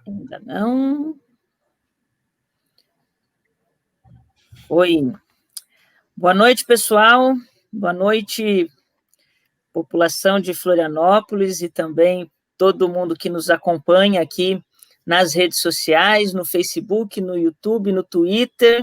Ainda não. Oi. Boa noite, pessoal. Boa noite, população de Florianópolis e também todo mundo que nos acompanha aqui nas redes sociais, no Facebook, no YouTube, no Twitter,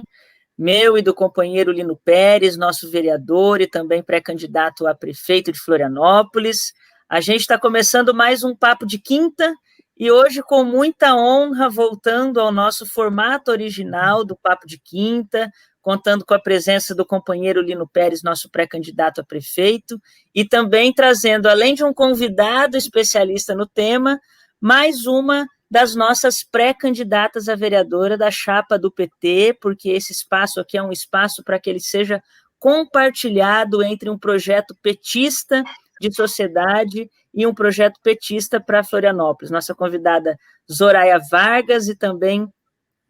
meu e do companheiro Lino Pérez, nosso vereador e também pré-candidato a prefeito de Florianópolis. A gente está começando mais um Papo de Quinta e hoje, com muita honra, voltando ao nosso formato original do Papo de Quinta, contando com a presença do companheiro Lino Pérez, nosso pré-candidato a prefeito, e também trazendo, além de um convidado especialista no tema, mais uma das nossas pré-candidatas a vereadora da chapa do PT, porque esse espaço aqui é um espaço para que ele seja compartilhado entre um projeto petista de sociedade e um projeto petista para Florianópolis. Nossa convidada Zoraia Vargas e também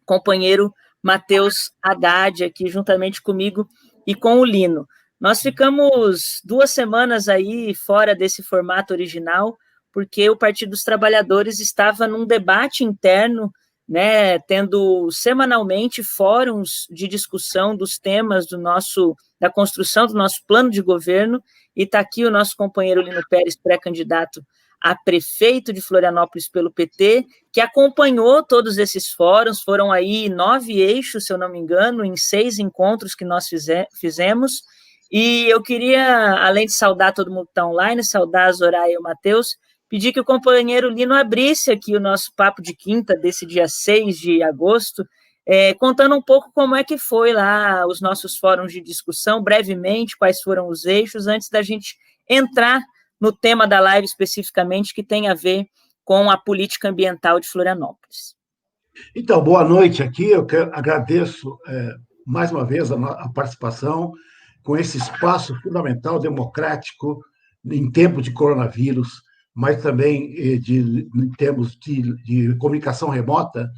companheiro Matheus Haddad aqui juntamente comigo e com o Lino. Nós ficamos 2 semanas aí fora desse formato original, porque o Partido dos Trabalhadores estava num debate interno, né, tendo semanalmente fóruns de discussão dos temas da construção do nosso plano de governo, e está aqui o nosso companheiro Lino Pérez, pré-candidato a prefeito de Florianópolis pelo PT, que acompanhou todos esses fóruns. Foram aí 9 eixos, se eu não me engano, em 6 encontros que nós fizemos, e eu queria, além de saudar todo mundo que está online, saudar a Zoraia e o Matheus, pedir que o companheiro Lino abrisse aqui o nosso Papo de Quinta desse dia 6 de agosto, contando um pouco como é que foi lá os nossos fóruns de discussão, brevemente, quais foram os eixos, antes da gente entrar no tema da live especificamente, que tem a ver com a política ambiental de Florianópolis. Então, boa noite aqui, agradeço mais uma vez a participação com esse espaço fundamental, democrático, em tempos de coronavírus, mas também em termos de comunicação remota,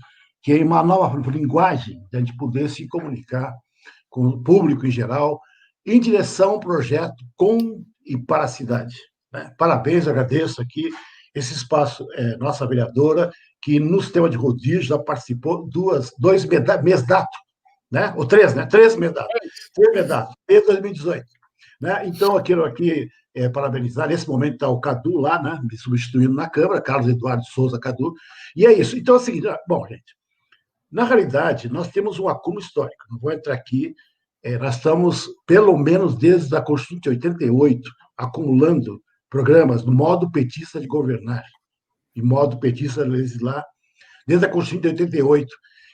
que é uma nova linguagem de a gente poder se comunicar com o público em geral, em direção ao projeto com e para a cidade. Parabéns, agradeço aqui esse espaço, nossa vereadora, que nos temas de rodízio já participou 2 mesdato, né? Ou 3, né? 3 mesdatos. 3 mesdatos, desde 2018. Né? Então, eu quero aqui parabenizar. Nesse momento está o Cadu lá, né? Me substituindo na Câmara, Carlos Eduardo Souza Cadu. E é isso. Então, é o seguinte, bom, gente, na realidade, nós temos um acúmulo histórico. Não vou entrar aqui. Nós estamos, pelo menos desde a Constituição de 88, acumulando programas no modo petista de governar e modo petista de legislar, desde a Constituição de 88,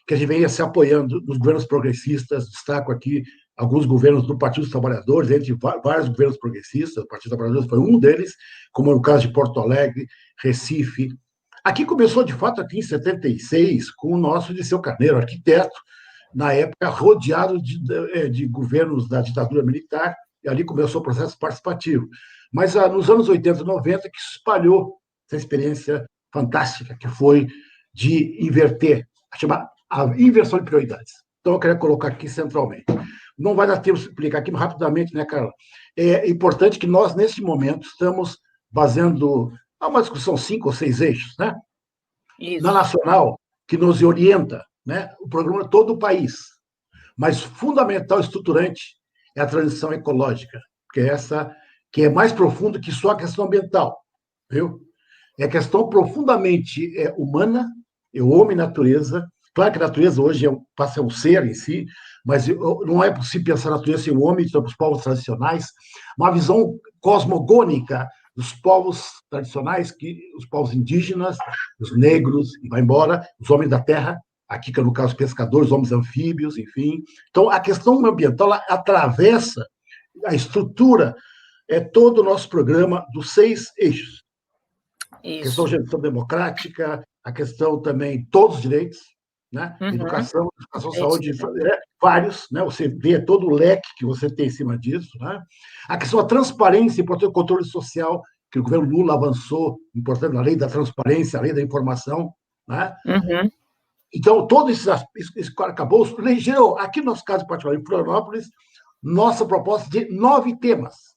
que a gente vem se apoiando nos governos progressistas. Destaco aqui alguns governos do Partido dos Trabalhadores, entre vários governos progressistas. O Partido dos Trabalhadores foi um deles, como é o caso de Porto Alegre, Recife. Aqui começou, de fato, aqui em 76, com o nosso Dirceu Carneiro, arquiteto, na época rodeado de governos da ditadura militar, e ali começou o processo participativo. Mas nos anos 80 e 90 que se espalhou essa experiência fantástica que foi de inverter, a inversão de prioridades. Então, eu queria colocar aqui centralmente. Não vai dar tempo de explicar aqui rapidamente, né, Carla? É importante que nós, nesse momento, estamos baseando uma discussão 5 ou 6 eixos, né? Isso. Na nacional, que nos orienta, né? O programa todo o país. Mas fundamental, estruturante, é a transição ecológica, que é essa que é mais profundo que só a questão ambiental, viu? É questão profundamente humana, é o homem e natureza. Claro que a natureza hoje passa a um ser em si, mas não é possível pensar a natureza sem o homem, sobre os povos tradicionais. Uma visão cosmogônica dos povos tradicionais, os povos indígenas, os negros, e vai embora, os homens da terra, aqui que é no caso pescadores, homens anfíbios, enfim. Então, a questão ambiental atravessa a estrutura, todo o nosso programa dos 6 eixos. Isso. A questão de gestão democrática, a questão também todos os direitos, né? Educação, saúde, vários, né? Você vê todo o leque que você tem em cima disso, né? A questão da transparência e o controle social, que o governo Lula avançou, importante, a lei da transparência, a lei da informação, né? Então, todo esse arcabouço gerou, aqui no nosso caso particular, em Florianópolis, nossa proposta de 9 temas.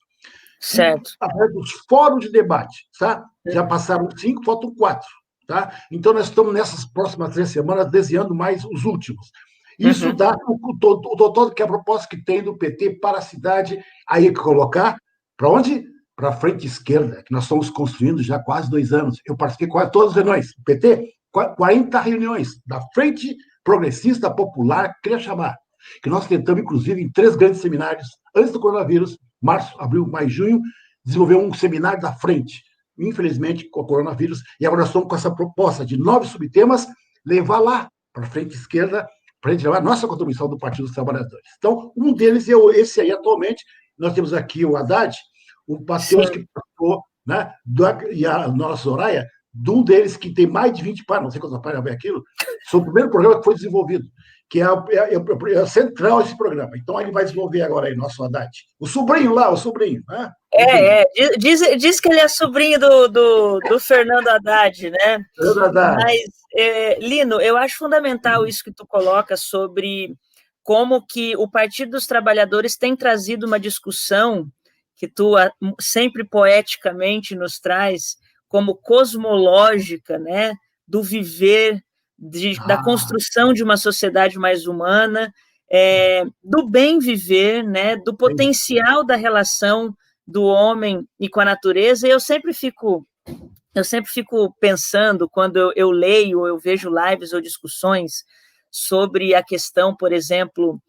Certo. Através dos fóruns de debate, tá? Já passaram 5, faltam 4. Tá? Então, nós estamos nessas próximas 3 semanas desenhando mais os últimos. Isso dá o todo que é a proposta que tem do PT para a cidade, aí colocar para onde? Para a frente esquerda, que nós estamos construindo já há quase 2 anos. Eu participei de quase todas as reuniões. O PT, 40 reuniões da Frente Progressista Popular, queria chamar, que nós tentamos, inclusive, em 3 grandes seminários, antes do coronavírus, março, abril, maio, junho, desenvolver um seminário da frente. Infelizmente, com o coronavírus, e agora nós estamos com essa proposta de 9 subtemas, levar lá para a frente esquerda, para a gente levar a nossa contribuição do Partido dos Trabalhadores. Então, um deles é esse aí atualmente. Nós temos aqui o Haddad, o Matheus, que participou, né, e a nossa Soraya, de um deles que tem mais de 20 páginas, não sei quantas páginas vai aquilo, sobre o primeiro programa que foi desenvolvido, que é central esse programa. Então, ele vai desenvolver agora aí, nosso Haddad. O sobrinho lá, o sobrinho, né? Diz que ele é sobrinho do Fernando Haddad, né? Mas, Lino, eu acho fundamental isso que tu coloca sobre como que o Partido dos Trabalhadores tem trazido uma discussão que tu sempre poeticamente nos traz como cosmológica, né? Do viver, da construção de uma sociedade mais humana, do bem viver, né? Do potencial da relação do homem e com a natureza. E eu sempre fico pensando, quando eu leio, ou eu vejo lives ou discussões sobre a questão, por exemplo,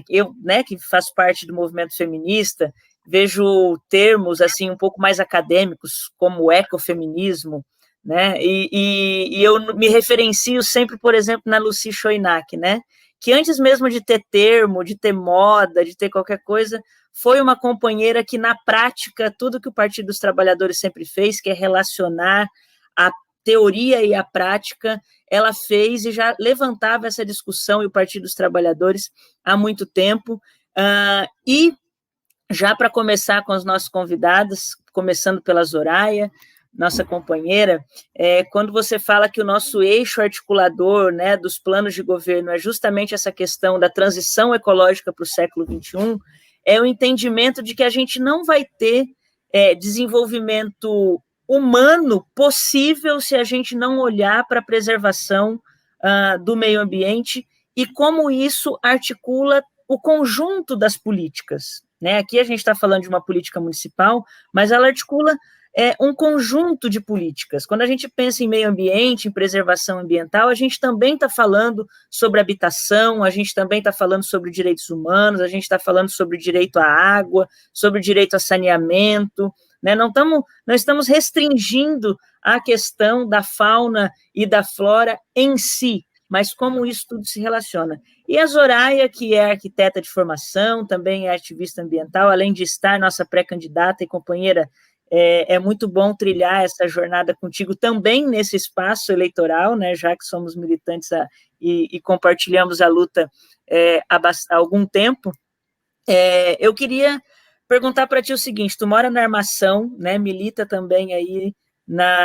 eu, né, que faço parte do movimento feminista, vejo termos assim um pouco mais acadêmicos, como ecofeminismo, né, e eu me referencio sempre, por exemplo, na Lucy Choinak, né, que antes mesmo de ter termo, de ter moda, de ter qualquer coisa, foi uma companheira que, na prática, tudo que o Partido dos Trabalhadores sempre fez, que é relacionar a teoria e a prática, ela fez e já levantava essa discussão, e o Partido dos Trabalhadores, há muito tempo. E, já para começar com os nossos convidados, começando pela Soraya, nossa companheira, quando você fala que o nosso eixo articulador, né, dos planos de governo é justamente essa questão da transição ecológica para o século XXI, é o entendimento de que a gente não vai ter desenvolvimento humano possível se a gente não olhar para a preservação do meio ambiente e como isso articula o conjunto das políticas, né? Aqui a gente está falando de uma política municipal, mas ela articula um conjunto de políticas. Quando a gente pensa em meio ambiente, em preservação ambiental, a gente também está falando sobre habitação, a gente também está falando sobre direitos humanos, a gente está falando sobre direito à água, sobre direito a saneamento, né? Não estamos restringindo a questão da fauna e da flora em si, mas como isso tudo se relaciona. E a Soraya, que é arquiteta de formação, também é ativista ambiental, além de estar nossa pré-candidata e companheira, é muito bom trilhar essa jornada contigo também nesse espaço eleitoral, né, já que somos militantes e compartilhamos a luta há algum tempo. Eu queria perguntar para ti o seguinte: tu mora na Armação, né, milita também aí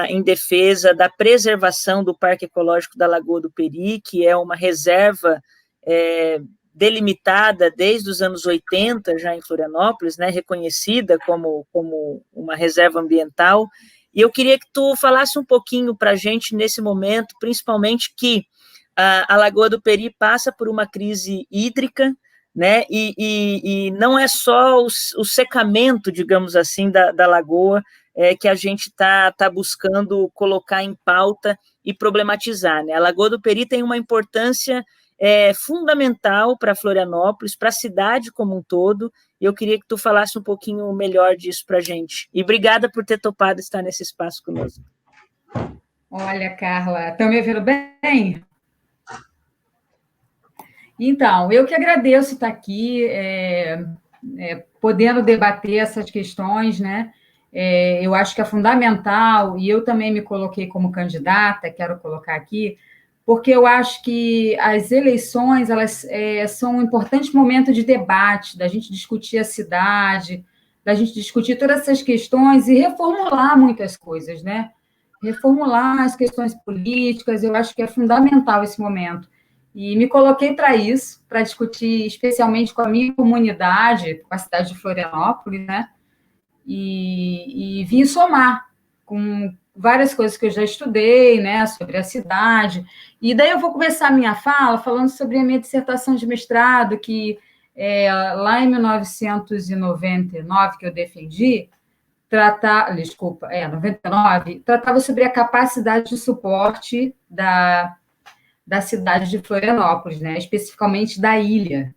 em defesa da preservação do Parque Ecológico da Lagoa do Peri, que é uma reserva delimitada desde os anos 80, já em Florianópolis, né, reconhecida como uma reserva ambiental, e eu queria que tu falasse um pouquinho para a gente nesse momento, principalmente que a Lagoa do Peri passa por uma crise hídrica, né, e não é só o secamento, digamos assim, da lagoa que a gente está buscando colocar em pauta e problematizar, né? A Lagoa do Peri tem uma importância fundamental para Florianópolis, para a cidade como um todo, e eu queria que tu falasse um pouquinho melhor disso para a gente. E obrigada por ter topado estar nesse espaço conosco. Olha, Carla, estão me ouvindo bem? Então, eu que agradeço estar aqui, podendo debater essas questões, né? Eu acho que é fundamental, e eu também me coloquei como candidata, quero colocar aqui, porque eu acho que as eleições elas são um importante momento de debate, da gente discutir a cidade, da gente discutir todas essas questões e reformular muitas coisas, né? Reformular as questões políticas, eu acho que é fundamental esse momento. E me coloquei para isso, para discutir especialmente com a minha comunidade, com a cidade de Florianópolis, né? E vim somar com várias coisas que eu já estudei, né, sobre a cidade. E daí eu vou começar a minha fala falando sobre a minha dissertação de mestrado, que lá em 1999 que eu defendi, 99, tratava sobre a capacidade de suporte da cidade de Florianópolis, né, especificamente da ilha.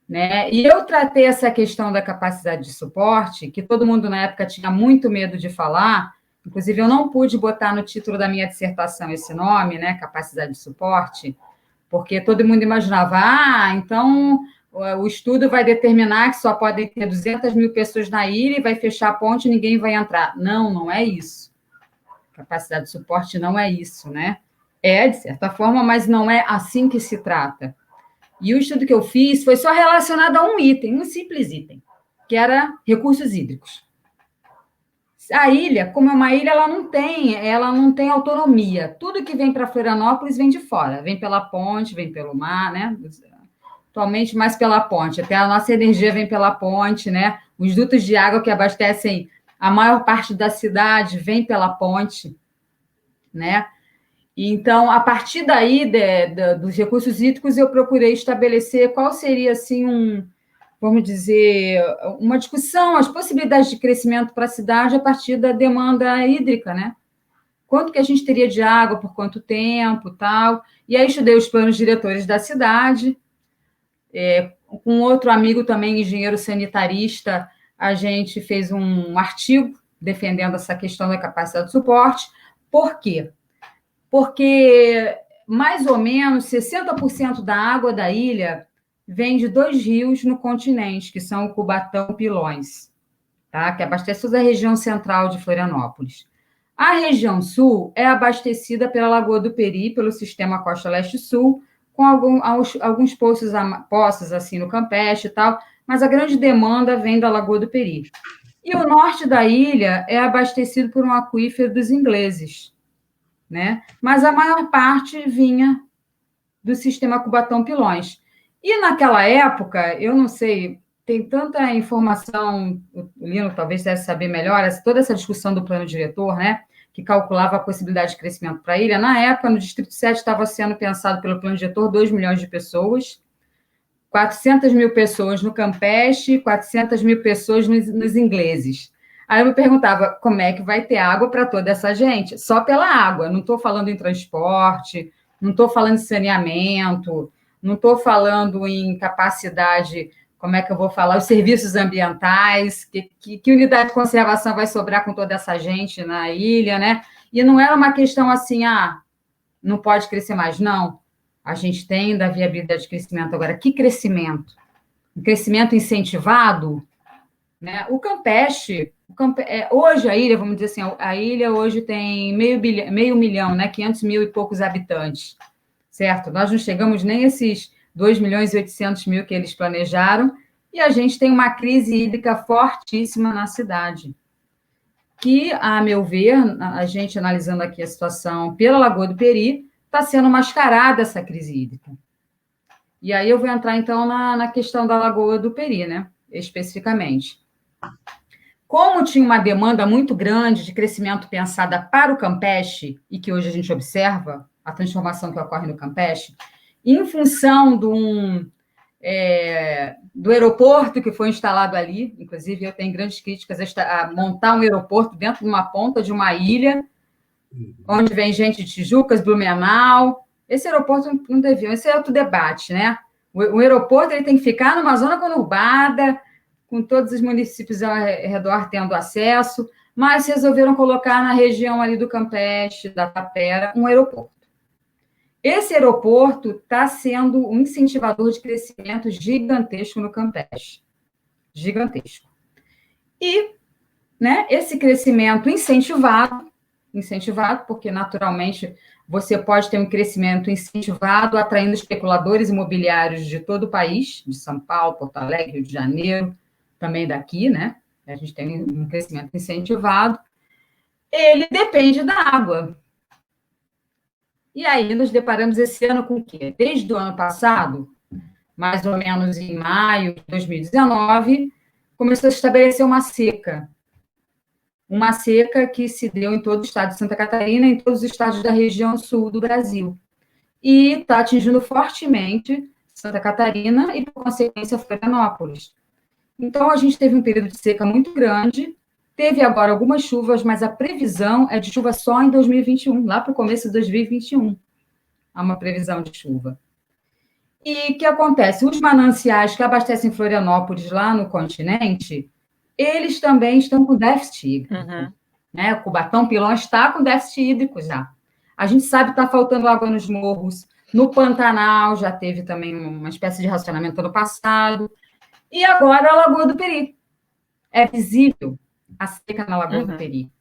Né? E eu tratei essa questão da capacidade de suporte, que todo mundo na época tinha muito medo de falar, inclusive eu não pude botar no título da minha dissertação esse nome, né, capacidade de suporte, porque todo mundo imaginava, então o estudo vai determinar que só podem ter 200 mil pessoas na ilha e vai fechar a ponte e ninguém vai entrar. Não, não é isso. Capacidade de suporte não é isso, né? É, de certa forma, mas não é assim que se trata. E o estudo que eu fiz foi só relacionado a um item, um simples item, que era recursos hídricos. A ilha, como é uma ilha, ela não tem autonomia. Tudo que vem para Florianópolis vem de fora, vem pela ponte, vem pelo mar, né? Atualmente mais pela ponte, até a nossa energia vem pela ponte, né? Os dutos de água que abastecem a maior parte da cidade vem pela ponte, né? Então, a partir daí, dos recursos hídricos, eu procurei estabelecer qual seria, assim, vamos dizer, uma discussão, as possibilidades de crescimento para a cidade a partir da demanda hídrica, né? Quanto que a gente teria de água, por quanto tempo, tal. E aí, estudei os planos diretores da cidade. Com outro amigo também, engenheiro sanitarista, a gente fez um artigo defendendo essa questão da capacidade de suporte. Por quê? Porque mais ou menos 60% da água da ilha vem de 2 rios no continente, que são o Cubatão e Pilões, tá? Que abastece toda a região central de Florianópolis. A região sul é abastecida pela Lagoa do Peri, pelo sistema Costa Leste-Sul, com alguns poços assim no Campeche e tal, mas a grande demanda vem da Lagoa do Peri. E o norte da ilha é abastecido por um aquífero dos ingleses, né? Mas a maior parte vinha do sistema Cubatão-Pilões. E naquela época, eu não sei, tem tanta informação, o Lino talvez deve saber melhor, toda essa discussão do plano diretor, né, que calculava a possibilidade de crescimento para a ilha. Na época, no Distrito 7 estava sendo pensado pelo plano diretor 2 milhões de pessoas, 400 mil pessoas no Campeche, 400 mil pessoas nos ingleses. Aí eu me perguntava, como é que vai ter água para toda essa gente? Só pela água, não estou falando em transporte, não estou falando em saneamento, não estou falando em capacidade, como é que eu vou falar, os serviços ambientais, que unidade de conservação vai sobrar com toda essa gente na ilha, né? E não era uma questão assim, não pode crescer mais, não. A gente tem da viabilidade de crescimento. Agora, que crescimento? Um crescimento incentivado, né? O Campeche, hoje a ilha, vamos dizer assim, a ilha hoje tem meio milhão, né? 500 mil e poucos habitantes, certo? Nós não chegamos nem a esses 2 milhões e 800 mil que eles planejaram, e a gente tem uma crise hídrica fortíssima na cidade, que, a meu ver, a gente analisando aqui a situação pela Lagoa do Peri, está sendo mascarada essa crise hídrica. E aí eu vou entrar, então, na questão da Lagoa do Peri, né? Especificamente. Como tinha uma demanda muito grande de crescimento pensada para o Campeche, e que hoje a gente observa a transformação que ocorre no Campeche, em função do aeroporto que foi instalado ali, inclusive eu tenho grandes críticas a montar um aeroporto dentro de uma ponta de uma ilha, onde vem gente de Tijucas, Blumenau. Esse aeroporto não devia, esse é outro debate, né? O aeroporto ele tem que ficar numa zona conurbada, com todos os municípios ao redor tendo acesso, mas resolveram colocar na região ali do Campeche, da Tapera, um aeroporto. Esse aeroporto está sendo um incentivador de crescimento gigantesco no Campeche. Gigantesco. E, né, esse crescimento incentivado, porque naturalmente você pode ter um crescimento incentivado atraindo especuladores imobiliários de todo o país, de São Paulo, Porto Alegre, Rio de Janeiro, também daqui, né? A gente tem um crescimento incentivado. Ele depende da água. E aí nos deparamos esse ano com o quê? Desde o ano passado, mais ou menos em maio de 2019, começou a se estabelecer uma seca. uma seca que se deu em todo o estado de Santa Catarina, em todos os estados da região sul do Brasil. E está atingindo fortemente Santa Catarina e, por consequência, Florianópolis. Então, a gente teve um período de seca muito grande, teve agora algumas chuvas, mas a previsão é de chuva só em 2021, lá para o começo de 2021. Há uma previsão de chuva. E o que acontece? Os mananciais que abastecem Florianópolis lá no continente, eles também estão com déficit hídrico. Né? O Cubatão Pilão está com déficit hídrico já. A gente sabe que está faltando água nos morros. No Pantanal já teve também uma espécie de racionamento ano passado. E agora a Lagoa do Peri. É visível a seca na Lagoa do Peri.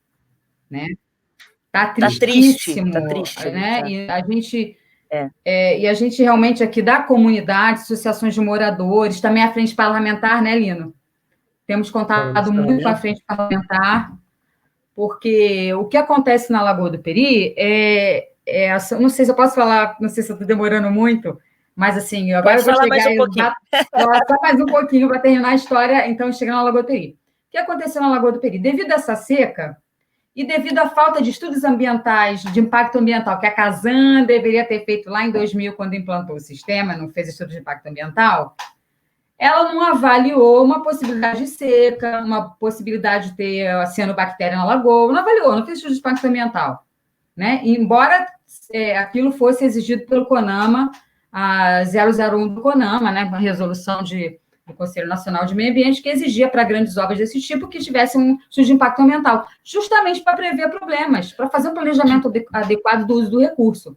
Né? Tá tristíssimo. Tá triste, né? Tá. E a gente realmente aqui da comunidade, associações de moradores, também a frente parlamentar, né, Lino? Temos contado muito com a frente parlamentar, porque o que acontece na Lagoa do Peri não sei se eu posso falar, não sei se eu estou demorando muito, mas assim, agora eu vou chegar mais um pouquinho. Só mais um pouquinho para terminar a história, então chegando na Lagoa do Peri. O que aconteceu na Lagoa do Peri? Devido a essa seca, e devido à falta de estudos ambientais, de impacto ambiental, que a Casan deveria ter feito lá em 2000, quando implantou o sistema, não fez estudo de impacto ambiental, ela não avaliou uma possibilidade de seca, uma possibilidade de ter cianobactéria na lagoa, não avaliou, não fez estudo de impacto ambiental. Né? E, embora aquilo fosse exigido pelo CONAMA, a 001 do CONAMA, né? Uma resolução do Conselho Nacional de Meio Ambiente, que exigia para grandes obras desse tipo que tivessem um estudo de impacto ambiental, justamente para prever problemas, para fazer um planejamento adequado do uso do recurso.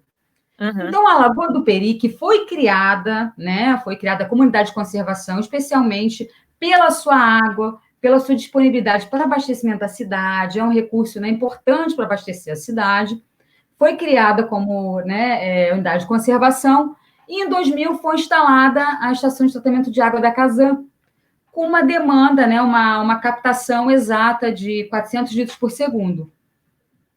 Então, a Lagoa do Peri, que foi criada, né, foi criada a comunidade de conservação, especialmente pela sua água, pela sua disponibilidade para abastecimento da cidade, é um recurso, né, importante para abastecer a cidade, foi criada como, né, unidade de conservação, e em 2000 foi instalada a estação de tratamento de água da Casan, com uma demanda, né, uma captação exata de 400 litros por segundo.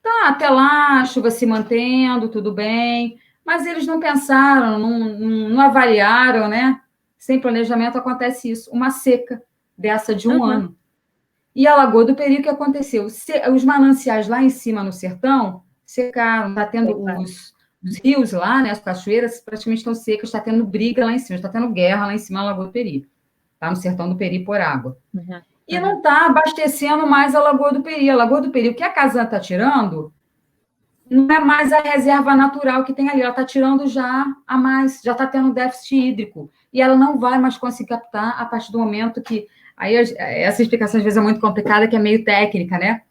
Tá, até lá, a chuva se mantendo, tudo bem, mas eles não pensaram, não avaliaram, né? Sem planejamento acontece isso, uma seca dessa de um ano. E a Lagoa do Peri, o que aconteceu? Os mananciais lá em cima no sertão secaram, está tendo os rios lá, né? As cachoeiras praticamente estão secas, está tendo briga lá em cima, está tendo guerra lá em cima na Lagoa do Peri. Está no sertão do Peri por água. E não está abastecendo mais a Lagoa do Peri. A Lagoa do Peri, o que a Casan está tirando, não é mais a reserva natural que tem ali, ela está tirando já a mais, já está tendo déficit hídrico, e ela não vai mais conseguir captar a partir do momento que... Aí essa explicação às vezes é muito complicada, que é meio técnica, né?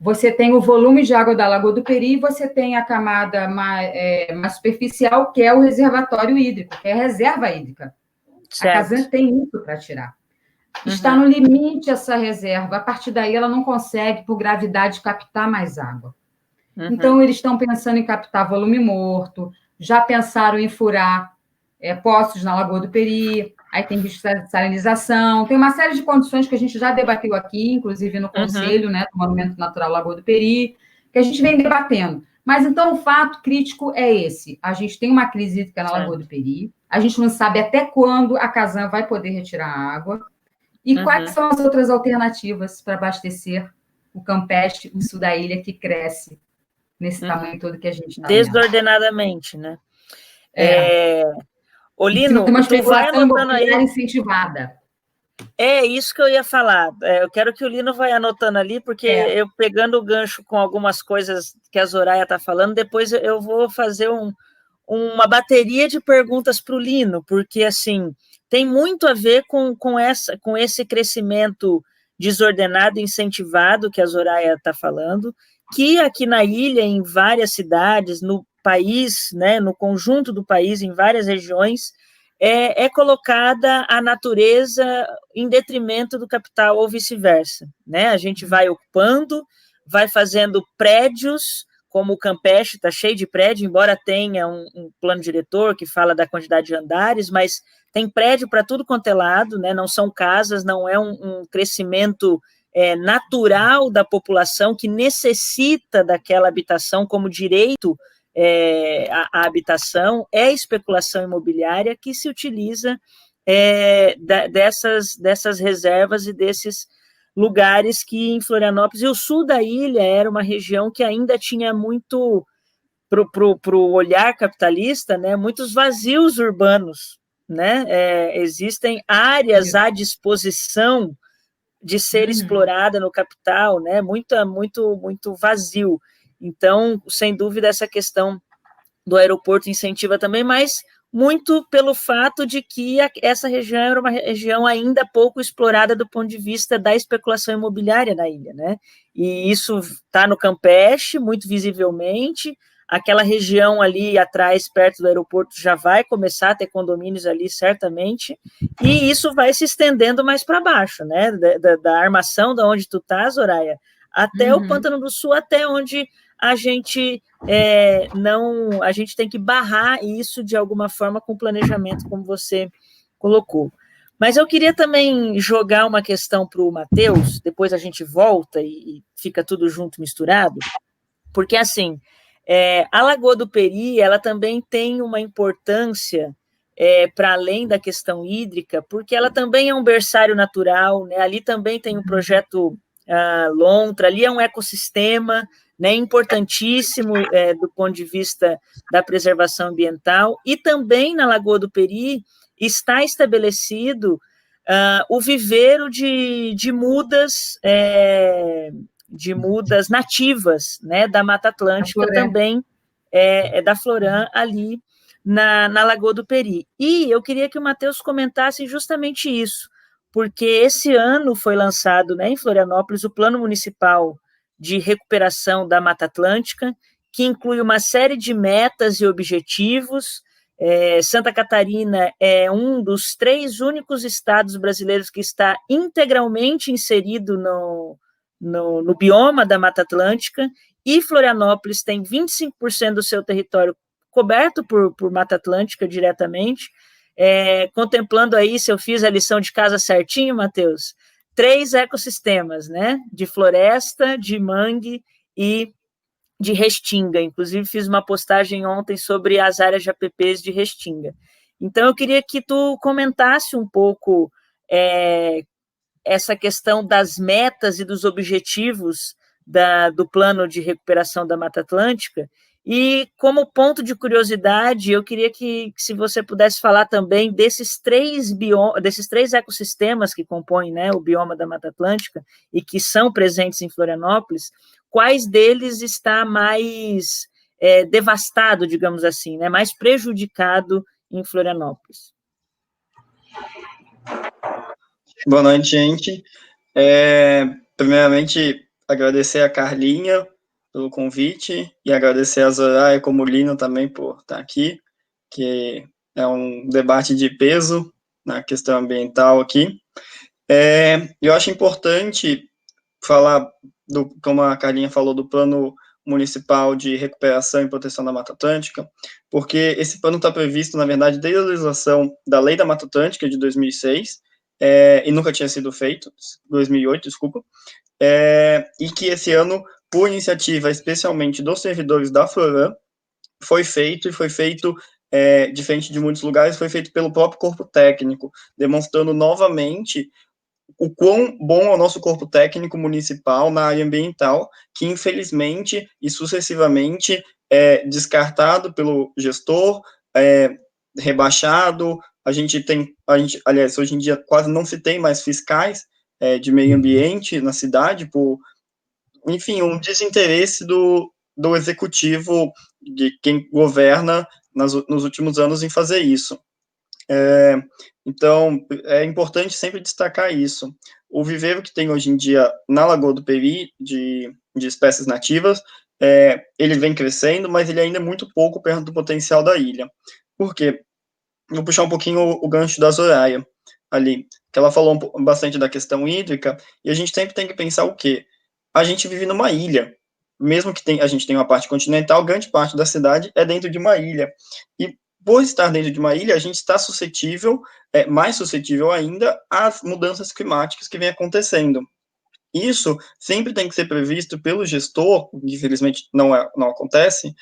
Você tem o volume de água da Lagoa do Peri, você tem a camada mais superficial, que é o reservatório hídrico, que é a reserva hídrica. Certo. A Casan tem isso para tirar. Está no limite essa reserva, a partir daí ela não consegue, por gravidade, captar mais água. Então, eles estão pensando em captar volume morto, já pensaram em furar poços na Lagoa do Peri, aí tem risco de salinização, tem uma série de condições que a gente já debateu aqui, inclusive no Conselho, né, do Monumento Natural Lagoa do Peri, que a gente vem debatendo. Mas, então, o fato crítico é esse. A gente tem uma crise hídrica na Lagoa do Peri, a gente não sabe até quando a Casan vai poder retirar a água, e quais são as outras alternativas para abastecer o Campeche, o sul da ilha, que cresce nesse tamanho todo que a gente está desordenadamente, né? Olino, uma tu vai anotando aí. Incentivada. É isso que eu ia falar. Eu quero que o Lino vai anotando ali, porque eu pegando o gancho com algumas coisas que a Zoraia está falando, depois eu vou fazer uma bateria de perguntas para o Lino, porque assim tem muito a ver com esse crescimento desordenado, incentivado que a Zoraia está falando, que aqui na ilha, em várias cidades, no país, né, no conjunto do país, em várias regiões, é colocada a natureza em detrimento do capital ou vice-versa, né? A gente vai ocupando, vai fazendo prédios, como o Campeche está cheio de prédio, embora tenha um plano diretor que fala da quantidade de andares, mas tem prédio para tudo quanto é lado, né? Não são casas, não é um crescimento natural da população que necessita daquela habitação como direito a habitação, é especulação imobiliária que se utiliza dessas reservas e desses lugares que em Florianópolis, e o sul da ilha era uma região que ainda tinha muito, para o olhar capitalista, né, muitos vazios urbanos, né? Existem áreas à disposição de ser explorada no capital, né? Muito vazio. Então, sem dúvida, essa questão do aeroporto incentiva também, mas muito pelo fato de que essa região era uma região ainda pouco explorada do ponto de vista da especulação imobiliária na ilha, né? E isso está no Campeche, muito visivelmente. Aquela região ali atrás, perto do aeroporto, já vai começar a ter condomínios ali, certamente, e isso vai se estendendo mais para baixo, né? Da armação, da onde tu tá, Zoraia, até o Pântano do Sul, até onde a gente a gente tem que barrar isso de alguma forma com planejamento, como você colocou. Mas eu queria também jogar uma questão para o Matheus, depois a gente volta e fica tudo junto, misturado, porque assim, a Lagoa do Peri, ela também tem uma importância para além da questão hídrica, porque ela também é um berçário natural, né? Ali também tem um projeto Lontra, ali é um ecossistema, né, importantíssimo do ponto de vista da preservação ambiental, e também na Lagoa do Peri está estabelecido o viveiro de mudas nativas, né, da Mata Atlântica, também da Floran, ali na Lagoa do Peri. E eu queria que o Matheus comentasse justamente isso, porque esse ano foi lançado, né, em Florianópolis, o Plano Municipal de Recuperação da Mata Atlântica, que inclui uma série de metas e objetivos. Santa Catarina é um dos 3 únicos estados brasileiros que está integralmente inserido no bioma da Mata Atlântica, e Florianópolis tem 25% do seu território coberto por Mata Atlântica diretamente, contemplando aí, se eu fiz a lição de casa certinho, Matheus, 3 ecossistemas, né, de floresta, de mangue e de restinga. Inclusive, fiz uma postagem ontem sobre as áreas de APPs de restinga. Então, eu queria que tu comentasse um pouco essa questão das metas e dos objetivos do plano de recuperação da Mata Atlântica. E, como ponto de curiosidade, eu queria que se você pudesse falar também desses 3 ecossistemas que compõem, né, o bioma da Mata Atlântica e que são presentes em Florianópolis, quais deles está mais devastado, digamos assim, né, mais prejudicado em Florianópolis? Boa noite, gente. Primeiramente, agradecer a Carlinha pelo convite e agradecer a Zoraia Comulino também por estar aqui, que é um debate de peso na questão ambiental aqui. Eu acho importante falar, como a Carlinha falou, do Plano Municipal de Recuperação e Proteção da Mata Atlântica, porque esse plano está previsto, na verdade, desde a legislação da Lei da Mata Atlântica de 2006, e nunca tinha sido feito, 2008, desculpa, e que esse ano, por iniciativa especialmente dos servidores da Floran, foi feito diferente de muitos lugares, foi feito pelo próprio corpo técnico, demonstrando novamente o quão bom é o nosso corpo técnico municipal na área ambiental, que infelizmente e sucessivamente é descartado pelo gestor, rebaixado. Aliás, hoje em dia quase não se tem mais fiscais de meio ambiente na cidade, enfim, um desinteresse do executivo, de quem governa nos últimos anos, em fazer isso. Então, é importante sempre destacar isso. O viveiro que tem hoje em dia na Lagoa do Peri, de espécies nativas, ele vem crescendo, mas ele ainda é muito pouco perto do potencial da ilha. Por quê? Vou puxar um pouquinho o gancho da Zoraia ali, que ela falou bastante da questão hídrica, e a gente sempre tem que pensar o quê? A gente vive numa ilha. Mesmo que a gente tenha uma parte continental, grande parte da cidade é dentro de uma ilha. E por estar dentro de uma ilha, a gente está mais suscetível ainda às mudanças climáticas que vem acontecendo. Isso sempre tem que ser previsto pelo gestor, que infelizmente não acontece,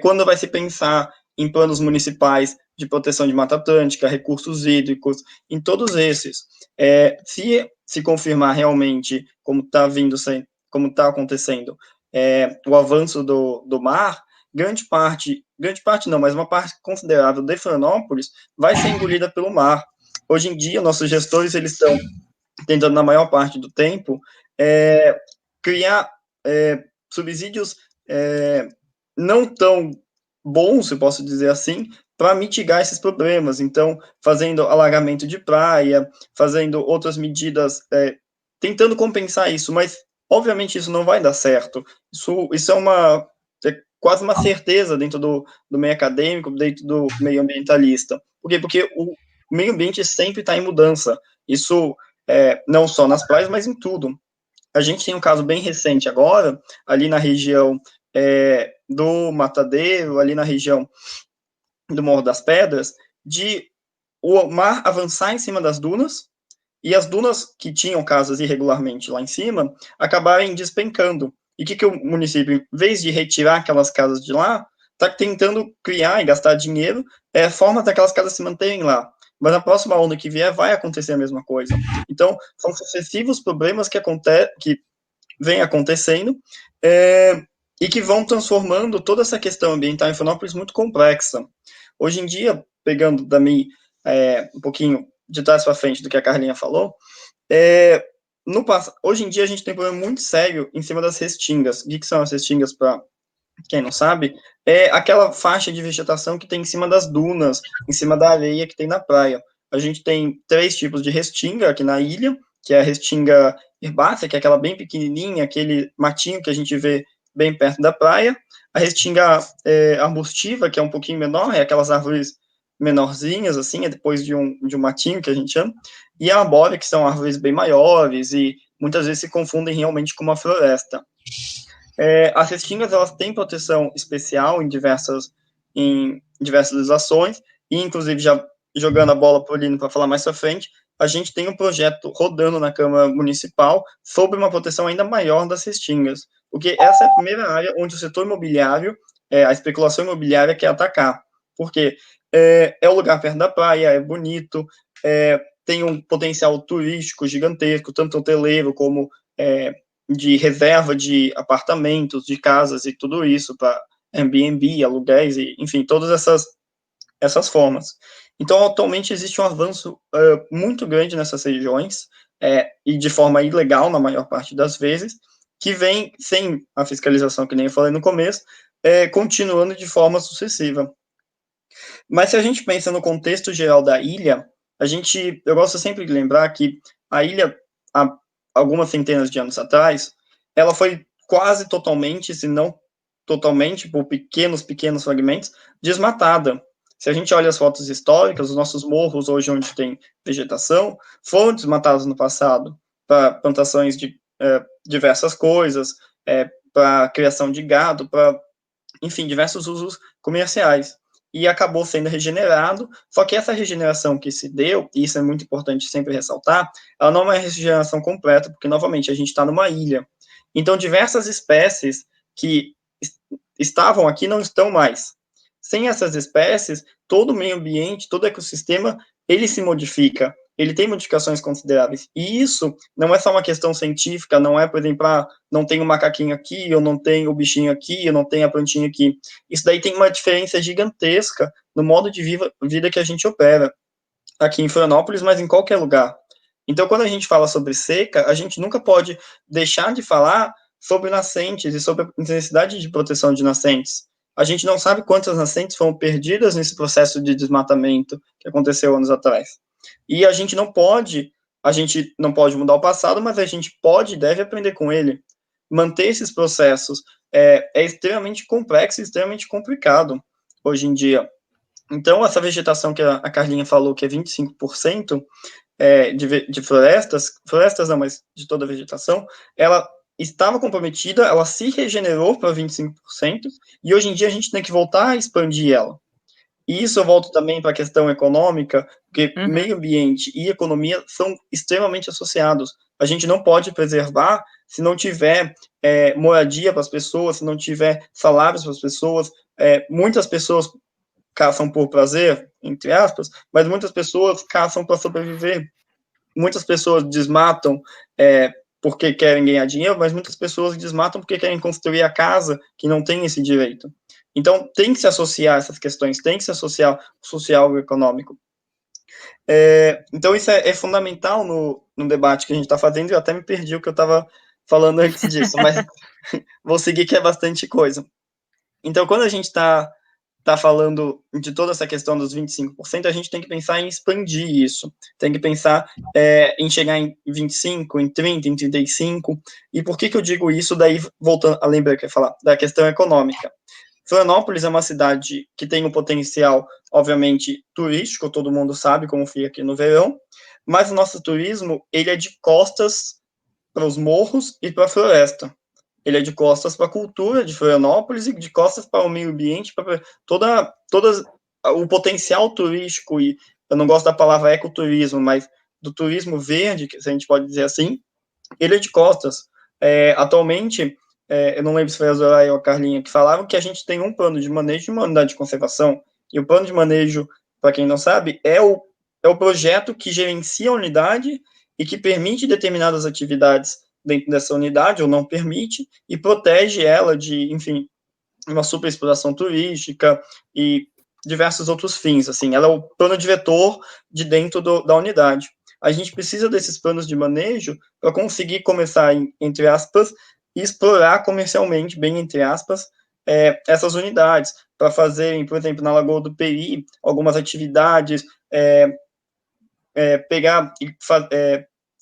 quando vai se pensar em planos municipais de proteção de Mata Atlântica, recursos hídricos, em todos esses. se confirmar realmente, como está acontecendo, o avanço do mar, grande parte não, mas uma parte considerável de Florianópolis vai ser engolida pelo mar. Hoje em dia, nossos gestores, eles estão tentando, na maior parte do tempo, criar subsídios não tão bons, se posso dizer assim, para mitigar esses problemas. Então, fazendo alagamento de praia, fazendo outras medidas, tentando compensar isso, mas, obviamente, isso não vai dar certo. Isso é quase uma certeza dentro do meio acadêmico, dentro do meio ambientalista. Por quê? Porque o meio ambiente sempre está em mudança. Isso não só nas praias, mas em tudo. A gente tem um caso bem recente agora, ali na região do Matadeiro, ali na região do Morro das Pedras, de o mar avançar em cima das dunas, e as dunas que tinham casas irregularmente lá em cima, acabarem despencando. E o que o município, em vez de retirar aquelas casas de lá, está tentando criar e gastar dinheiro, forma daquelas casas se manterem lá. Mas na próxima onda que vier, vai acontecer a mesma coisa. Então, são sucessivos problemas que vem acontecendo, e que vão transformando toda essa questão ambiental em Florianópolis muito complexa. Hoje em dia, pegando também um pouquinho de trás para frente do que a Carlinha falou, hoje em dia a gente tem um problema muito sério em cima das restingas. O que são as restingas, para quem não sabe? É aquela faixa de vegetação que tem em cima das dunas, em cima da areia que tem na praia. A gente tem 3 tipos de restinga aqui na ilha, que é a restinga herbácea, que é aquela bem pequenininha, aquele matinho que a gente vê bem perto da praia. A restinga arbustiva, que é um pouquinho menor, é aquelas árvores menorzinhas, assim, é depois de um matinho, que a gente chama. E a arbórea, que são árvores bem maiores e muitas vezes se confundem realmente com uma floresta. As restingas, elas têm proteção especial em diversas legislações, e inclusive, já jogando a bola para o Lino para falar mais para frente, a gente tem um projeto rodando na Câmara Municipal sobre uma proteção ainda maior das restingas, porque essa é a primeira área onde o setor imobiliário, a especulação imobiliária quer atacar, porque é o lugar perto da praia, é bonito, tem um potencial turístico gigantesco, tanto hoteleiro como de reserva de apartamentos, de casas e tudo isso, para Airbnb, aluguéis, e, enfim, todas essas formas. Então, atualmente, existe um avanço muito grande nessas regiões, e de forma ilegal, na maior parte das vezes, que vem sem a fiscalização, que nem eu falei no começo, continuando de forma sucessiva. Mas se a gente pensa no contexto geral da ilha, eu gosto sempre de lembrar que a ilha, há algumas centenas de anos atrás, ela foi quase totalmente, se não totalmente, por pequenos fragmentos, desmatada. Se a gente olha as fotos históricas, os nossos morros hoje onde tem vegetação, foram desmatados no passado para plantações de diversas coisas, para criação de gado, para, enfim, diversos usos comerciais. E acabou sendo regenerado, só que essa regeneração que se deu, e isso é muito importante sempre ressaltar, ela não é uma regeneração completa, porque, novamente, a gente está numa ilha. Então, diversas espécies que estavam aqui não estão mais. Sem essas espécies, todo o meio ambiente, todo o ecossistema, ele se modifica, ele tem modificações consideráveis. E isso não é só uma questão científica, não é, por exemplo, não tem o macaquinho aqui, eu não tenho o bichinho aqui, eu não tenho a plantinha aqui. Isso daí tem uma diferença gigantesca no modo de vida que a gente opera aqui em Florianópolis, mas em qualquer lugar. Então, quando a gente fala sobre seca, a gente nunca pode deixar de falar sobre nascentes e sobre a necessidade de proteção de nascentes. A gente não sabe quantas nascentes foram perdidas nesse processo de desmatamento que aconteceu anos atrás. E a gente não pode mudar o passado, mas a gente pode e deve aprender com ele. Manter esses processos é extremamente complexo e extremamente complicado hoje em dia. Então, essa vegetação que a Carlinha falou, que é 25% de florestas não, mas de toda a vegetação, ela estava comprometida, ela se regenerou para 25%, e hoje em dia a gente tem que voltar a expandir ela. E isso eu volto também para a questão econômica, porque meio ambiente e economia são extremamente associados. A gente não pode preservar se não tiver moradia para as pessoas, se não tiver salários para as pessoas. Muitas pessoas caçam por prazer, entre aspas, mas muitas pessoas caçam para sobreviver. muitas pessoas desmatam porque querem ganhar dinheiro, mas muitas pessoas desmatam porque querem construir a casa que não tem esse direito. Então, tem que se associar essas questões, tem que se associar o social e o econômico. Então, isso é fundamental no debate que a gente está fazendo, e eu até me perdi o que eu estava falando antes disso, mas vou seguir, que é bastante coisa. Então, quando a gente está falando de toda essa questão dos 25%, a gente tem que pensar em expandir isso, tem que pensar em chegar em 25%, em 30%, em 35%, e por que eu digo isso? Daí, voltando a lembrar que eu ia falar, da questão econômica. Florianópolis é uma cidade que tem um potencial, obviamente, turístico, todo mundo sabe como fica aqui no verão, mas o nosso turismo, ele é de costas para os morros e para a floresta. Ele é de costas para a cultura de Florianópolis e de costas para o meio ambiente, para toda o potencial turístico, e eu não gosto da palavra ecoturismo, mas do turismo verde, que a gente pode dizer assim, ele é de costas. Atualmente, eu não lembro se foi a Zoraia ou a Carlinha que falaram que a gente tem um plano de manejo e uma unidade de conservação, e o plano de manejo, para quem não sabe, é o projeto que gerencia a unidade e que permite determinadas atividades dentro dessa unidade, ou não permite, e protege ela de, enfim, uma superexploração turística e diversos outros fins, assim, ela é o plano diretor de dentro da unidade. A gente precisa desses planos de manejo para conseguir começar, entre aspas, explorar comercialmente, bem entre aspas, essas unidades, para fazerem, por exemplo, na Lagoa do Peri, algumas atividades, pegar e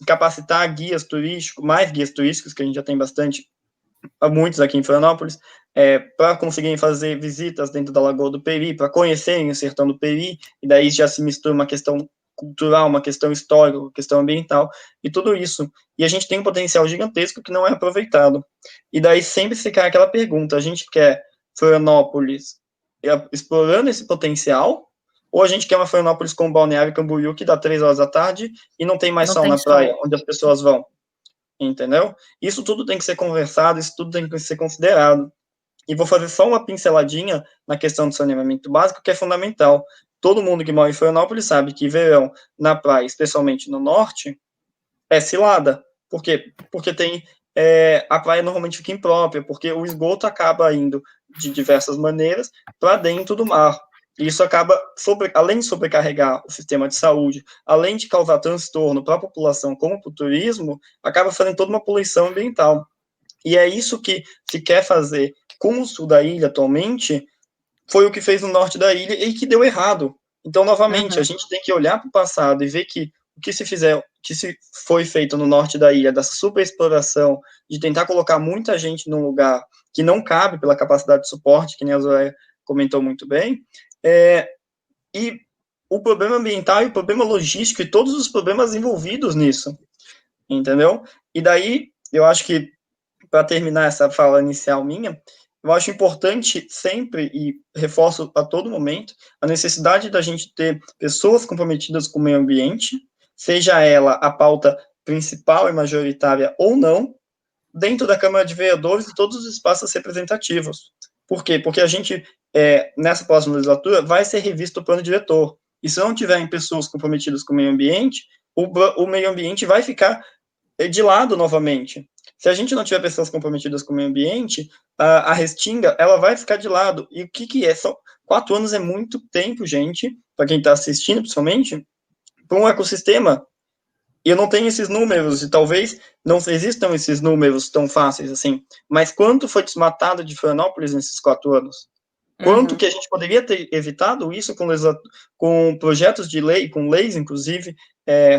capacitar guias turísticos, mais guias turísticos, que a gente já tem bastante, muitos aqui em Florianópolis, para conseguirem fazer visitas dentro da Lagoa do Peri, para conhecerem o sertão do Peri, e daí já se mistura uma questão cultural, uma questão histórica, uma questão ambiental, e tudo isso. E a gente tem um potencial gigantesco que não é aproveitado. E daí sempre se cai aquela pergunta, a gente quer Florianópolis explorando esse potencial, ou a gente quer uma Florianópolis com Balneário Camboriú, que dá 3 horas da tarde e não tem mais sol na praia, onde as pessoas vão, entendeu? Isso tudo tem que ser conversado, isso tudo tem que ser considerado. E vou fazer só uma pinceladinha na questão do saneamento básico, que é fundamental. Todo mundo que mora em Florianópolis sabe que verão na praia, especialmente no norte, é cilada. Por quê? Porque tem a praia normalmente fica imprópria, porque o esgoto acaba indo de diversas maneiras para dentro do mar. E isso acaba, além de sobrecarregar o sistema de saúde, além de causar transtorno para a população como para o turismo, acaba fazendo toda uma poluição ambiental. E é isso que se quer fazer com o sul da ilha atualmente, foi o que fez no norte da ilha e que deu errado. Então, novamente, a gente tem que olhar para o passado e ver que o que se foi feito no norte da ilha, dessa superexploração, de tentar colocar muita gente num lugar que não cabe pela capacidade de suporte, que nem a Zoé comentou muito bem, e o problema ambiental e o problema logístico e todos os problemas envolvidos nisso, entendeu? E daí, eu acho que, para terminar essa fala inicial minha, eu acho importante sempre, e reforço a todo momento, a necessidade da gente ter pessoas comprometidas com o meio ambiente, seja ela a pauta principal e majoritária ou não, dentro da Câmara de Vereadores e todos os espaços representativos. Por quê? Porque a gente, nessa próxima legislatura, vai ser revisto o plano diretor. E se não tiverem pessoas comprometidas com o meio ambiente, o meio ambiente vai ficar de lado novamente. Se a gente não tiver pessoas comprometidas com o meio ambiente, a Restinga, ela vai ficar de lado. E o que é? São 4 anos é muito tempo, gente, para quem está assistindo, principalmente, para um ecossistema. E eu não tenho esses números, e talvez não existam esses números tão fáceis assim, mas quanto foi desmatado de Florianópolis nesses 4 anos? Quanto que a gente poderia ter evitado isso com projetos de lei, com leis, inclusive,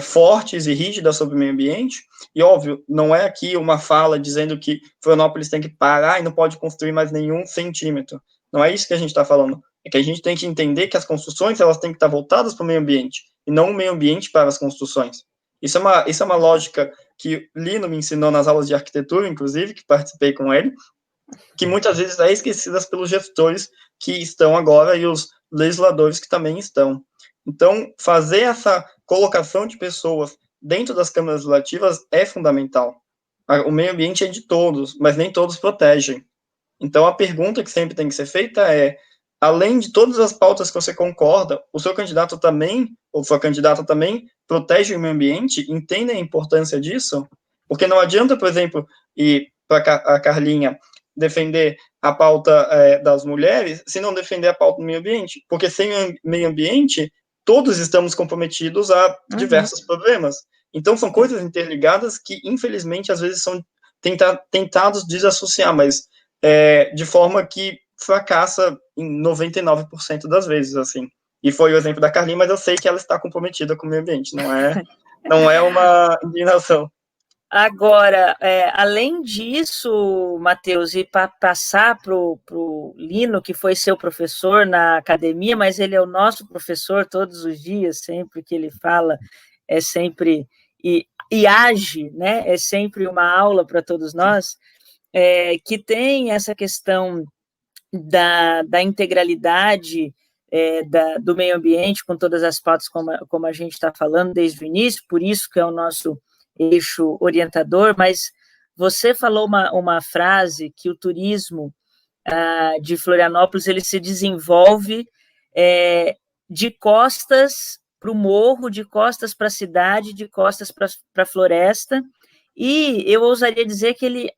fortes e rígidas sobre o meio ambiente? E, óbvio, não é aqui uma fala dizendo que Florianópolis tem que parar e não pode construir mais nenhum centímetro. Não é isso que a gente está falando. É que a gente tem que entender que as construções elas têm que estar voltadas para o meio ambiente, e não o meio ambiente para as construções. Isso é uma lógica que Lino me ensinou nas aulas de arquitetura, inclusive, que participei com ele, que muitas vezes é esquecidas pelos gestores que estão agora e os legisladores que também estão. Então, fazer essa colocação de pessoas dentro das câmaras legislativas é fundamental. O meio ambiente é de todos, mas nem todos protegem. Então, a pergunta que sempre tem que ser feita é: além de todas as pautas que você concorda, o seu candidato também, ou sua candidata também, protege o meio ambiente? Entendem a importância disso? Porque não adianta, por exemplo, ir para a Carlinha defender a pauta das mulheres, se não defender a pauta do meio ambiente, porque sem meio ambiente, todos estamos comprometidos a diversos problemas. Então, são coisas interligadas que, infelizmente, às vezes são tentados desassociar, mas de forma que fracassa em 99% das vezes, assim. E foi o exemplo da Carlinha, mas eu sei que ela está comprometida com o meio ambiente, não é uma indignação. Agora, além disso, Matheus, e para passar para o Lino, que foi seu professor na academia, mas ele é o nosso professor todos os dias, sempre que ele fala, é sempre, e age, né? É sempre uma aula para todos nós, que tem essa questão da integralidade do meio ambiente, com todas as pautas como a gente está falando desde o início, por isso que é o nosso eixo orientador, mas você falou uma frase que o turismo de Florianópolis ele se desenvolve de costas para o morro, de costas para a cidade, de costas para a floresta, e eu ousaria dizer que ele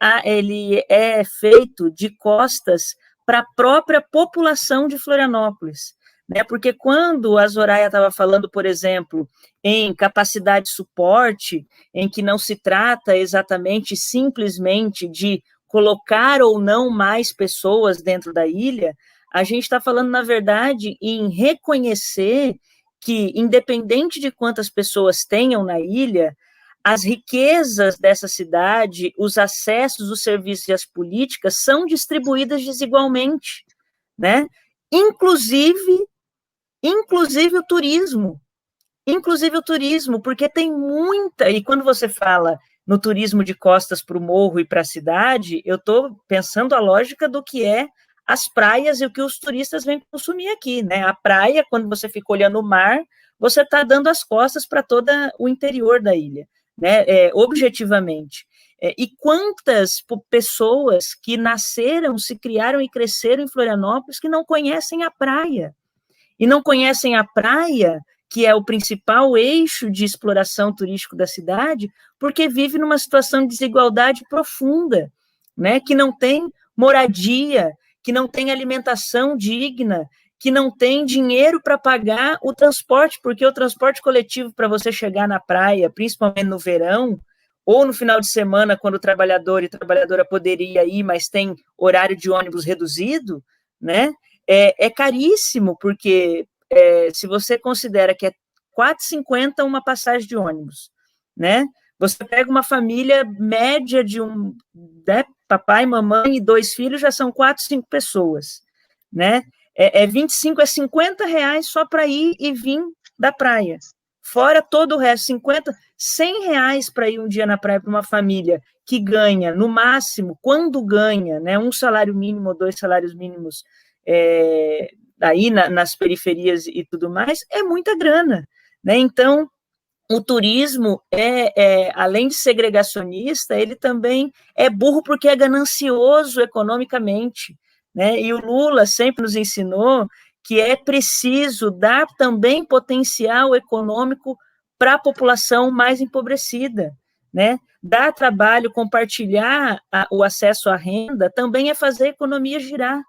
é feito de costas para a própria população de Florianópolis, né? Porque quando a Zoraia estava falando, por exemplo, em capacidade de suporte, em que não se trata exatamente, simplesmente de colocar ou não mais pessoas dentro da ilha, a gente está falando, na verdade, em reconhecer que, independente de quantas pessoas tenham na ilha, as riquezas dessa cidade, os acessos, os serviços e as políticas são distribuídas desigualmente, né? Inclusive o turismo. Inclusive o turismo, porque tem muita... E quando você fala no turismo de costas para o morro e para a cidade, eu estou pensando a lógica do que é as praias e o que os turistas vêm consumir aqui, né? A praia, quando você fica olhando o mar, você está dando as costas para todo o interior da ilha, né? Objetivamente. E quantas pessoas que nasceram, se criaram e cresceram em Florianópolis que não conhecem a praia? E não conhecem a praia, que é o principal eixo de exploração turístico da cidade, porque vive numa situação de desigualdade profunda, né? Que não tem moradia, que não tem alimentação digna, que não tem dinheiro para pagar o transporte, porque o transporte coletivo para você chegar na praia, principalmente no verão, ou no final de semana, quando o trabalhador e trabalhadora poderia ir, mas tem horário de ônibus reduzido, né? É caríssimo, porque se você considera que é R$4,50 uma passagem de ônibus, né? Você pega uma família média de papai, mamãe e 2 filhos, já são 4, 5 pessoas, né? 25, R$50 só para ir e vir da praia. Fora todo o resto, 50, R$100 para ir um dia na praia para uma família que ganha, no máximo, quando ganha, né, um salário mínimo ou 2 salários mínimos aí nas periferias e tudo mais, é muita grana, né? Então, o turismo além de segregacionista, ele também é burro porque é ganancioso economicamente, né? E o Lula sempre nos ensinou que é preciso dar também potencial econômico para a população mais empobrecida, né? Dar trabalho, compartilhar o acesso à renda, também é fazer a economia girar,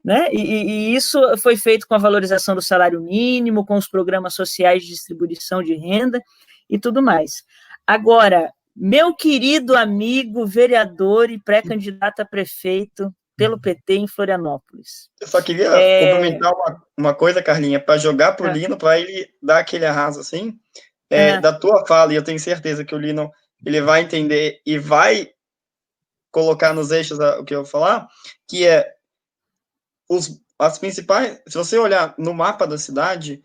né? E isso foi feito com a valorização do salário mínimo, com os programas sociais de distribuição de renda e tudo mais. Agora, meu querido amigo vereador e pré-candidato a prefeito pelo PT em Florianópolis. Eu só queria complementar uma coisa, Carlinha, para jogar para o Lino, para ele dar aquele arraso assim, da tua fala, e eu tenho certeza que o Lino ele vai entender e vai colocar nos eixos o que eu vou falar, que é as principais, se você olhar no mapa da cidade,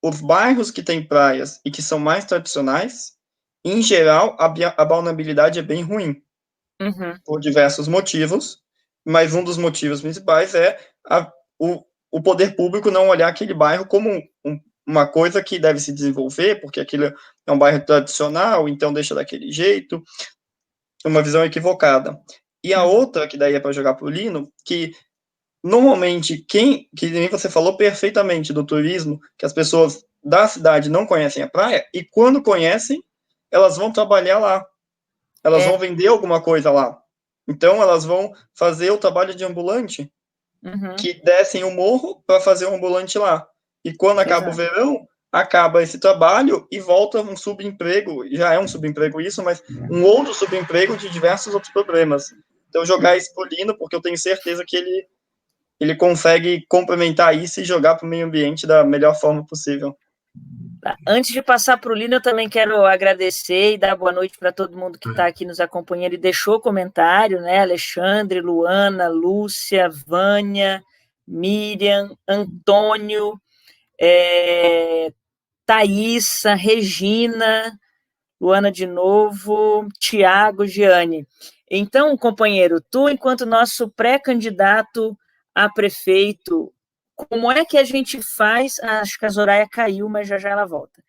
os bairros que têm praias e que são mais tradicionais, em geral, a balneabilidade é bem ruim, por diversos motivos, mas um dos motivos principais é o poder público não olhar aquele bairro como uma coisa que deve se desenvolver, porque aquilo é um bairro tradicional, então deixa daquele jeito, uma visão equivocada. E a outra, que daí é para jogar para o Lino, que normalmente, que nem você falou perfeitamente do turismo, que as pessoas da cidade não conhecem a praia, e quando conhecem, elas vão trabalhar lá. Elas vão vender alguma coisa lá. Então, elas vão fazer o trabalho de ambulante, que descem o morro para fazer o ambulante lá. E quando acaba o verão, acaba esse trabalho e volta um subemprego, já é um subemprego isso, mas um outro subemprego de diversos outros problemas. Então, jogar isso pro Lino, porque eu tenho certeza que ele consegue complementar isso e jogar para o meio ambiente da melhor forma possível. Antes de passar para o Lino, eu também quero agradecer e dar boa noite para todo mundo que está aqui nos acompanhando e deixou comentário, né? Alexandre, Luana, Lúcia, Vânia, Miriam, Antônio, Thaísa, Regina, Luana de novo, Tiago, Giane. Então, companheiro, tu, enquanto nosso pré-candidato a prefeito, como é que a gente faz? Acho que a Zoraia caiu, mas já ela volta.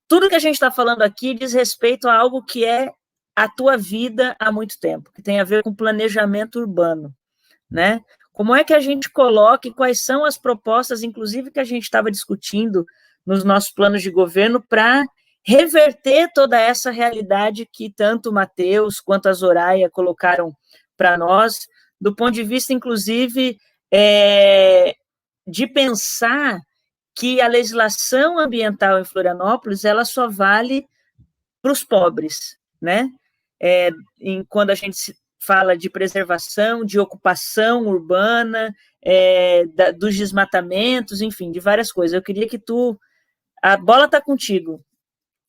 Tudo que a gente está falando aqui diz respeito a algo que é a tua vida há muito tempo, que tem a ver com planejamento urbano, né? Como é que a gente coloca e quais são as propostas, inclusive, que a gente estava discutindo nos nossos planos de governo para reverter toda essa realidade que tanto o Matheus quanto a Zoraia colocaram para nós, do ponto de vista, inclusive, de pensar que a legislação ambiental em Florianópolis ela só vale para os pobres, né? Quando a gente fala de preservação, de ocupação urbana, dos desmatamentos, enfim, de várias coisas. Eu queria que a bola está contigo,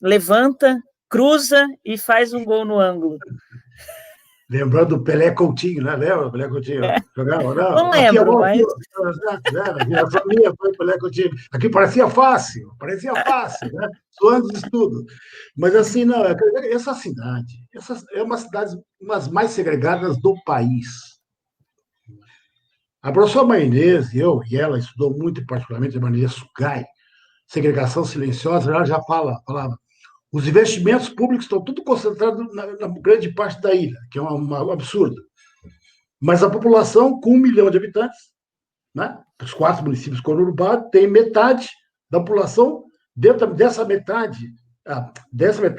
levanta, cruza e faz um gol no ângulo. Lembrando do Pelé Coutinho, né? Lembra? Pelé Coutinho jogava, não lembro, mas... Geração minha foi Pelé Coutinho. Aqui parecia fácil, né? Suando de estudo. Mas assim, não, essa cidade, é uma cidade das mais segregadas do país. A professora Marinês, e ela estudou muito, particularmente a Marinês Sugai, segregação silenciosa, ela já falava. Os investimentos públicos estão tudo concentrados na grande parte da ilha, que é um absurdo. Mas a população, com 1 milhão de habitantes, né, os 4 municípios conurbados, tem metade da população. Dentro dessa metade da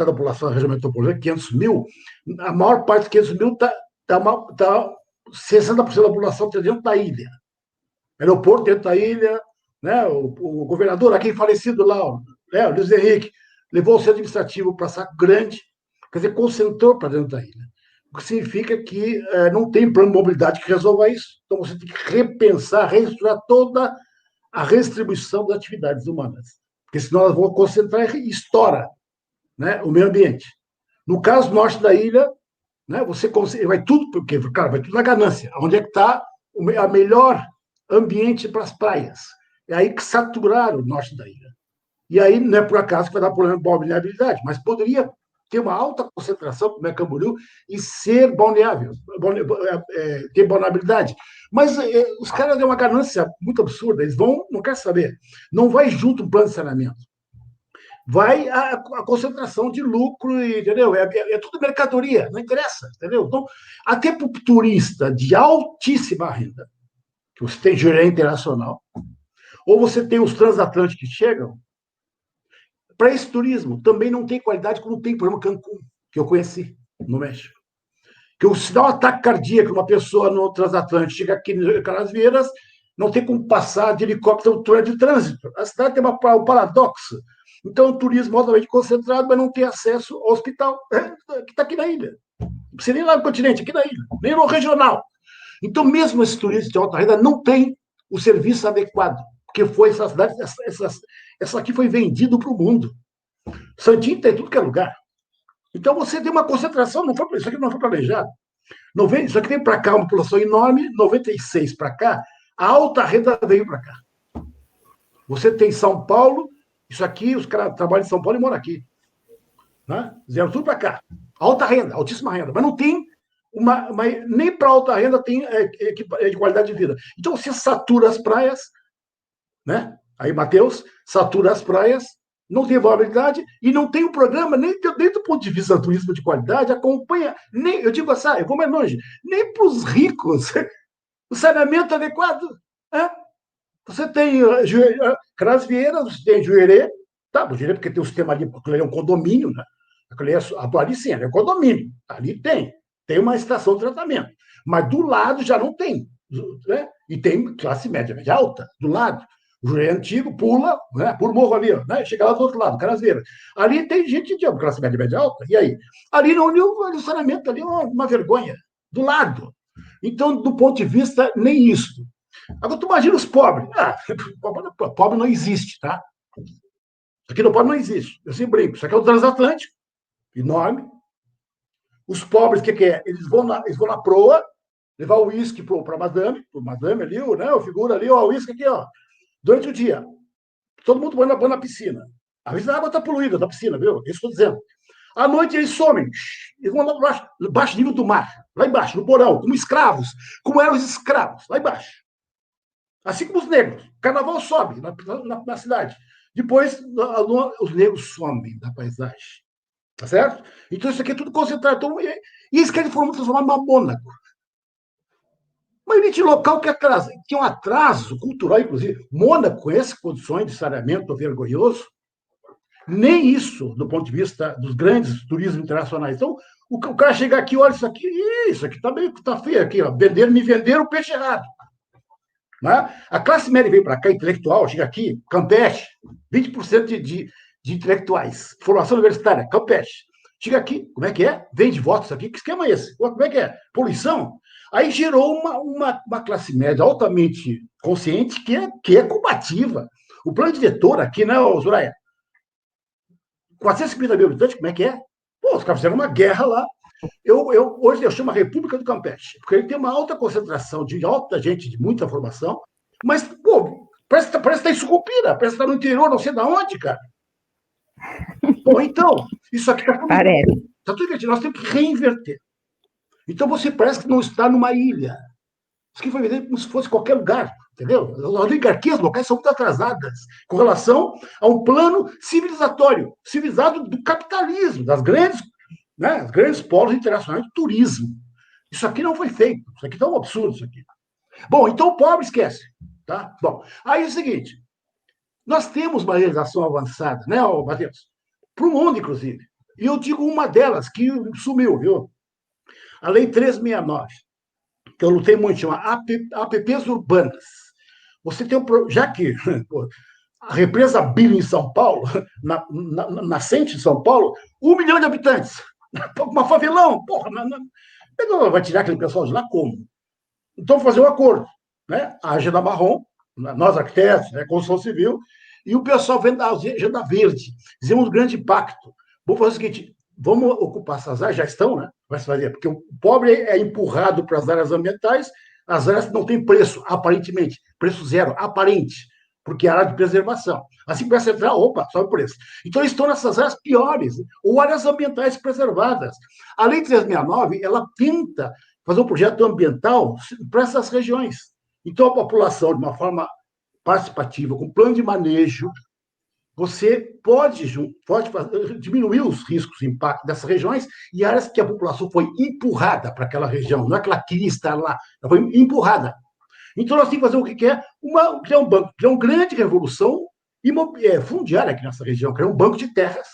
população da região metropolitana, 500 mil, a maior parte dos 500 mil 60% da população está dentro da ilha. Aeroporto dentro da ilha, né, o governador, aqui falecido lá, o Luiz Henrique, levou o centro administrativo para Saco Grande, quer dizer, concentrou para dentro da ilha. O que significa que não tem plano de mobilidade que resolva isso. Então, você tem que repensar, reestruturar toda a redistribuição das atividades humanas. Porque senão elas vão concentrar e estoura, né, o meio ambiente. No caso norte da ilha, né, vai tudo, porque, cara, vai tudo na ganância. Onde é que está o melhor ambiente para as praias? É aí que saturaram o norte da ilha. E aí, não é por acaso que vai dar problema de balneabilidade, mas poderia ter uma alta concentração, como é Camboriú, e ser balneável, ter balneabilidade. Mas os caras têm uma ganância muito absurda, eles não querem saber. Não vai junto o plano de saneamento. Vai a concentração de lucro, entendeu? É tudo mercadoria, não interessa, entendeu? Então, até para o turista de altíssima renda, que você tem gerência internacional, ou você tem os transatlânticos que chegam, para esse turismo também não tem qualidade como tem, por exemplo, Cancún, que eu conheci no México. Que se dá um ataque cardíaco uma pessoa no transatlântico, chega aqui em Canasvieiras, não tem como passar de helicóptero no túnel de trânsito. A cidade tem um paradoxo. Então, o turismo altamente concentrado, mas não tem acesso ao hospital, que está aqui na ilha. Não precisa nem lá no continente, aqui na ilha, nem no regional. Então, mesmo esses turistas de alta renda não têm o serviço adequado, porque foi essa cidade, essa aqui foi vendido para o mundo. Santinho tem tudo que é lugar. Então você tem uma concentração, isso aqui não foi planejado. Isso aqui tem para cá uma população enorme, 96 para cá, a alta renda veio para cá. Você tem São Paulo, isso aqui, os caras trabalham em São Paulo e moram aqui. Né? Vieram tudo para cá. Alta renda, altíssima renda. Mas não tem nem para alta renda tem de qualidade de vida. Então você satura as praias, né? Aí, Matheus, satura as praias, não tem viabilidade e não tem um programa, nem do ponto de vista do turismo de qualidade, acompanha, nem, eu digo assim, eu vou mais longe, nem para os ricos O saneamento adequado. É? Você tem Canasvieiras, você tem Juerê, tá? O Juerê porque tem o sistema ali, porque ele é um condomínio, né? Ali sim, é um condomínio. Ali tem uma estação de tratamento. Mas do lado já não tem. Né? E tem classe média, média alta, do lado. O Juerê antigo pula, né? Por morro ali, né? Chega lá do outro lado, Canasvieiras. Ali tem gente de classe média, média alta. E aí? Ali não, o saneamento ali é uma vergonha. Do lado. Então, do ponto de vista, nem isso. Agora, tu imagina os pobres. Pobre não existe, tá? Aqui no pobre não existe. Eu sempre brinco. Isso aqui é o transatlântico, enorme. Os pobres, o que é? Eles vão na proa, levar o uísque para madame ali, né? O figura ali, ó, o uísque aqui, ó. Durante o dia. Todo mundo vai na piscina. Às vezes a água está poluída da piscina, viu? Isso estou dizendo. À noite eles somem. Eles vão lá baixo nível do mar. Lá embaixo, no porão, como escravos. Como eram os escravos, lá embaixo. Assim como os negros. O carnaval sobe na cidade. Depois, os negros somem da paisagem. Tá certo? Então, isso aqui é tudo concentrado. Então, e eles querem transformar uma Mônaco. Uma elite local que tinha um atraso cultural, inclusive. Mônaco, com essas condições de saneamento vergonhoso, nem isso, do ponto de vista dos grandes turismos internacionais. Então, o cara chega aqui, olha isso aqui tá feio aqui, ó. Me venderam o peixe errado. Né? A classe média veio para cá, intelectual, chega aqui, Campeche, 20% de intelectuais, formação universitária, Campeche. Chega aqui, como é que é? Vende votos aqui, que esquema é esse? Como é que é? Poluição? Aí gerou uma classe média altamente consciente que é combativa. O plano diretor aqui, né, Zuraia? 450 mil habitantes, como é que é? Pô, os caras fizeram uma guerra lá. Hoje eu chamo a República do Campeche, porque ele tem uma alta concentração de alta gente de muita formação, mas, pô, parece que está em Sucupira, parece que está no interior, não sei de onde, cara. Bom, então, isso aqui está tudo invertido. Nós temos que reinverter. Então, você parece que não está numa ilha. Isso aqui foi vendido como se fosse qualquer lugar, entendeu? As oligarquias locais são muito atrasadas com relação a um plano civilizado do capitalismo, das grandes, né, os grandes polos internacionais de turismo. Isso aqui não foi feito. Isso aqui está um absurdo, isso aqui. Bom, então o pobre esquece. Tá? Bom, aí é o seguinte, nós temos uma legislação avançada, né, Matheus? Para o mundo, inclusive. E eu digo uma delas que sumiu, viu? A Lei 369, que eu lutei muito, chama APPs urbanas. Você tem já que a represa Bilho em São Paulo, nascente de São Paulo, 1 milhão de habitantes. Uma favelão, porra, vai tirar aquele pessoal de lá como? Então, vou fazer um acordo. Né? A Agenda Marrom, nós arquitetos, né, construção civil, e o pessoal vem da Agenda Verde. Fizemos um grande pacto. Vamos fazer o seguinte, vamos ocupar essas áreas, já estão, né? Vai se fazer, porque o pobre é empurrado para as áreas ambientais, as áreas não têm preço, aparentemente, preço zero, aparente, porque é área de preservação. Assim que vai entrar, opa, sobe o preço. Então, eles estão nessas áreas piores, ou áreas ambientais preservadas. A Lei 369, ela tenta fazer um projeto ambiental para essas regiões. Então, a população, de uma forma participativa, com plano de manejo, você pode diminuir os riscos e impacto dessas regiões e áreas que a população foi empurrada para aquela região. Não é que ela queria estar lá, ela foi empurrada. Então, nós temos que fazer o que é? Criar um banco, criar uma grande revolução fundiária aqui nessa região, criar um banco de terras,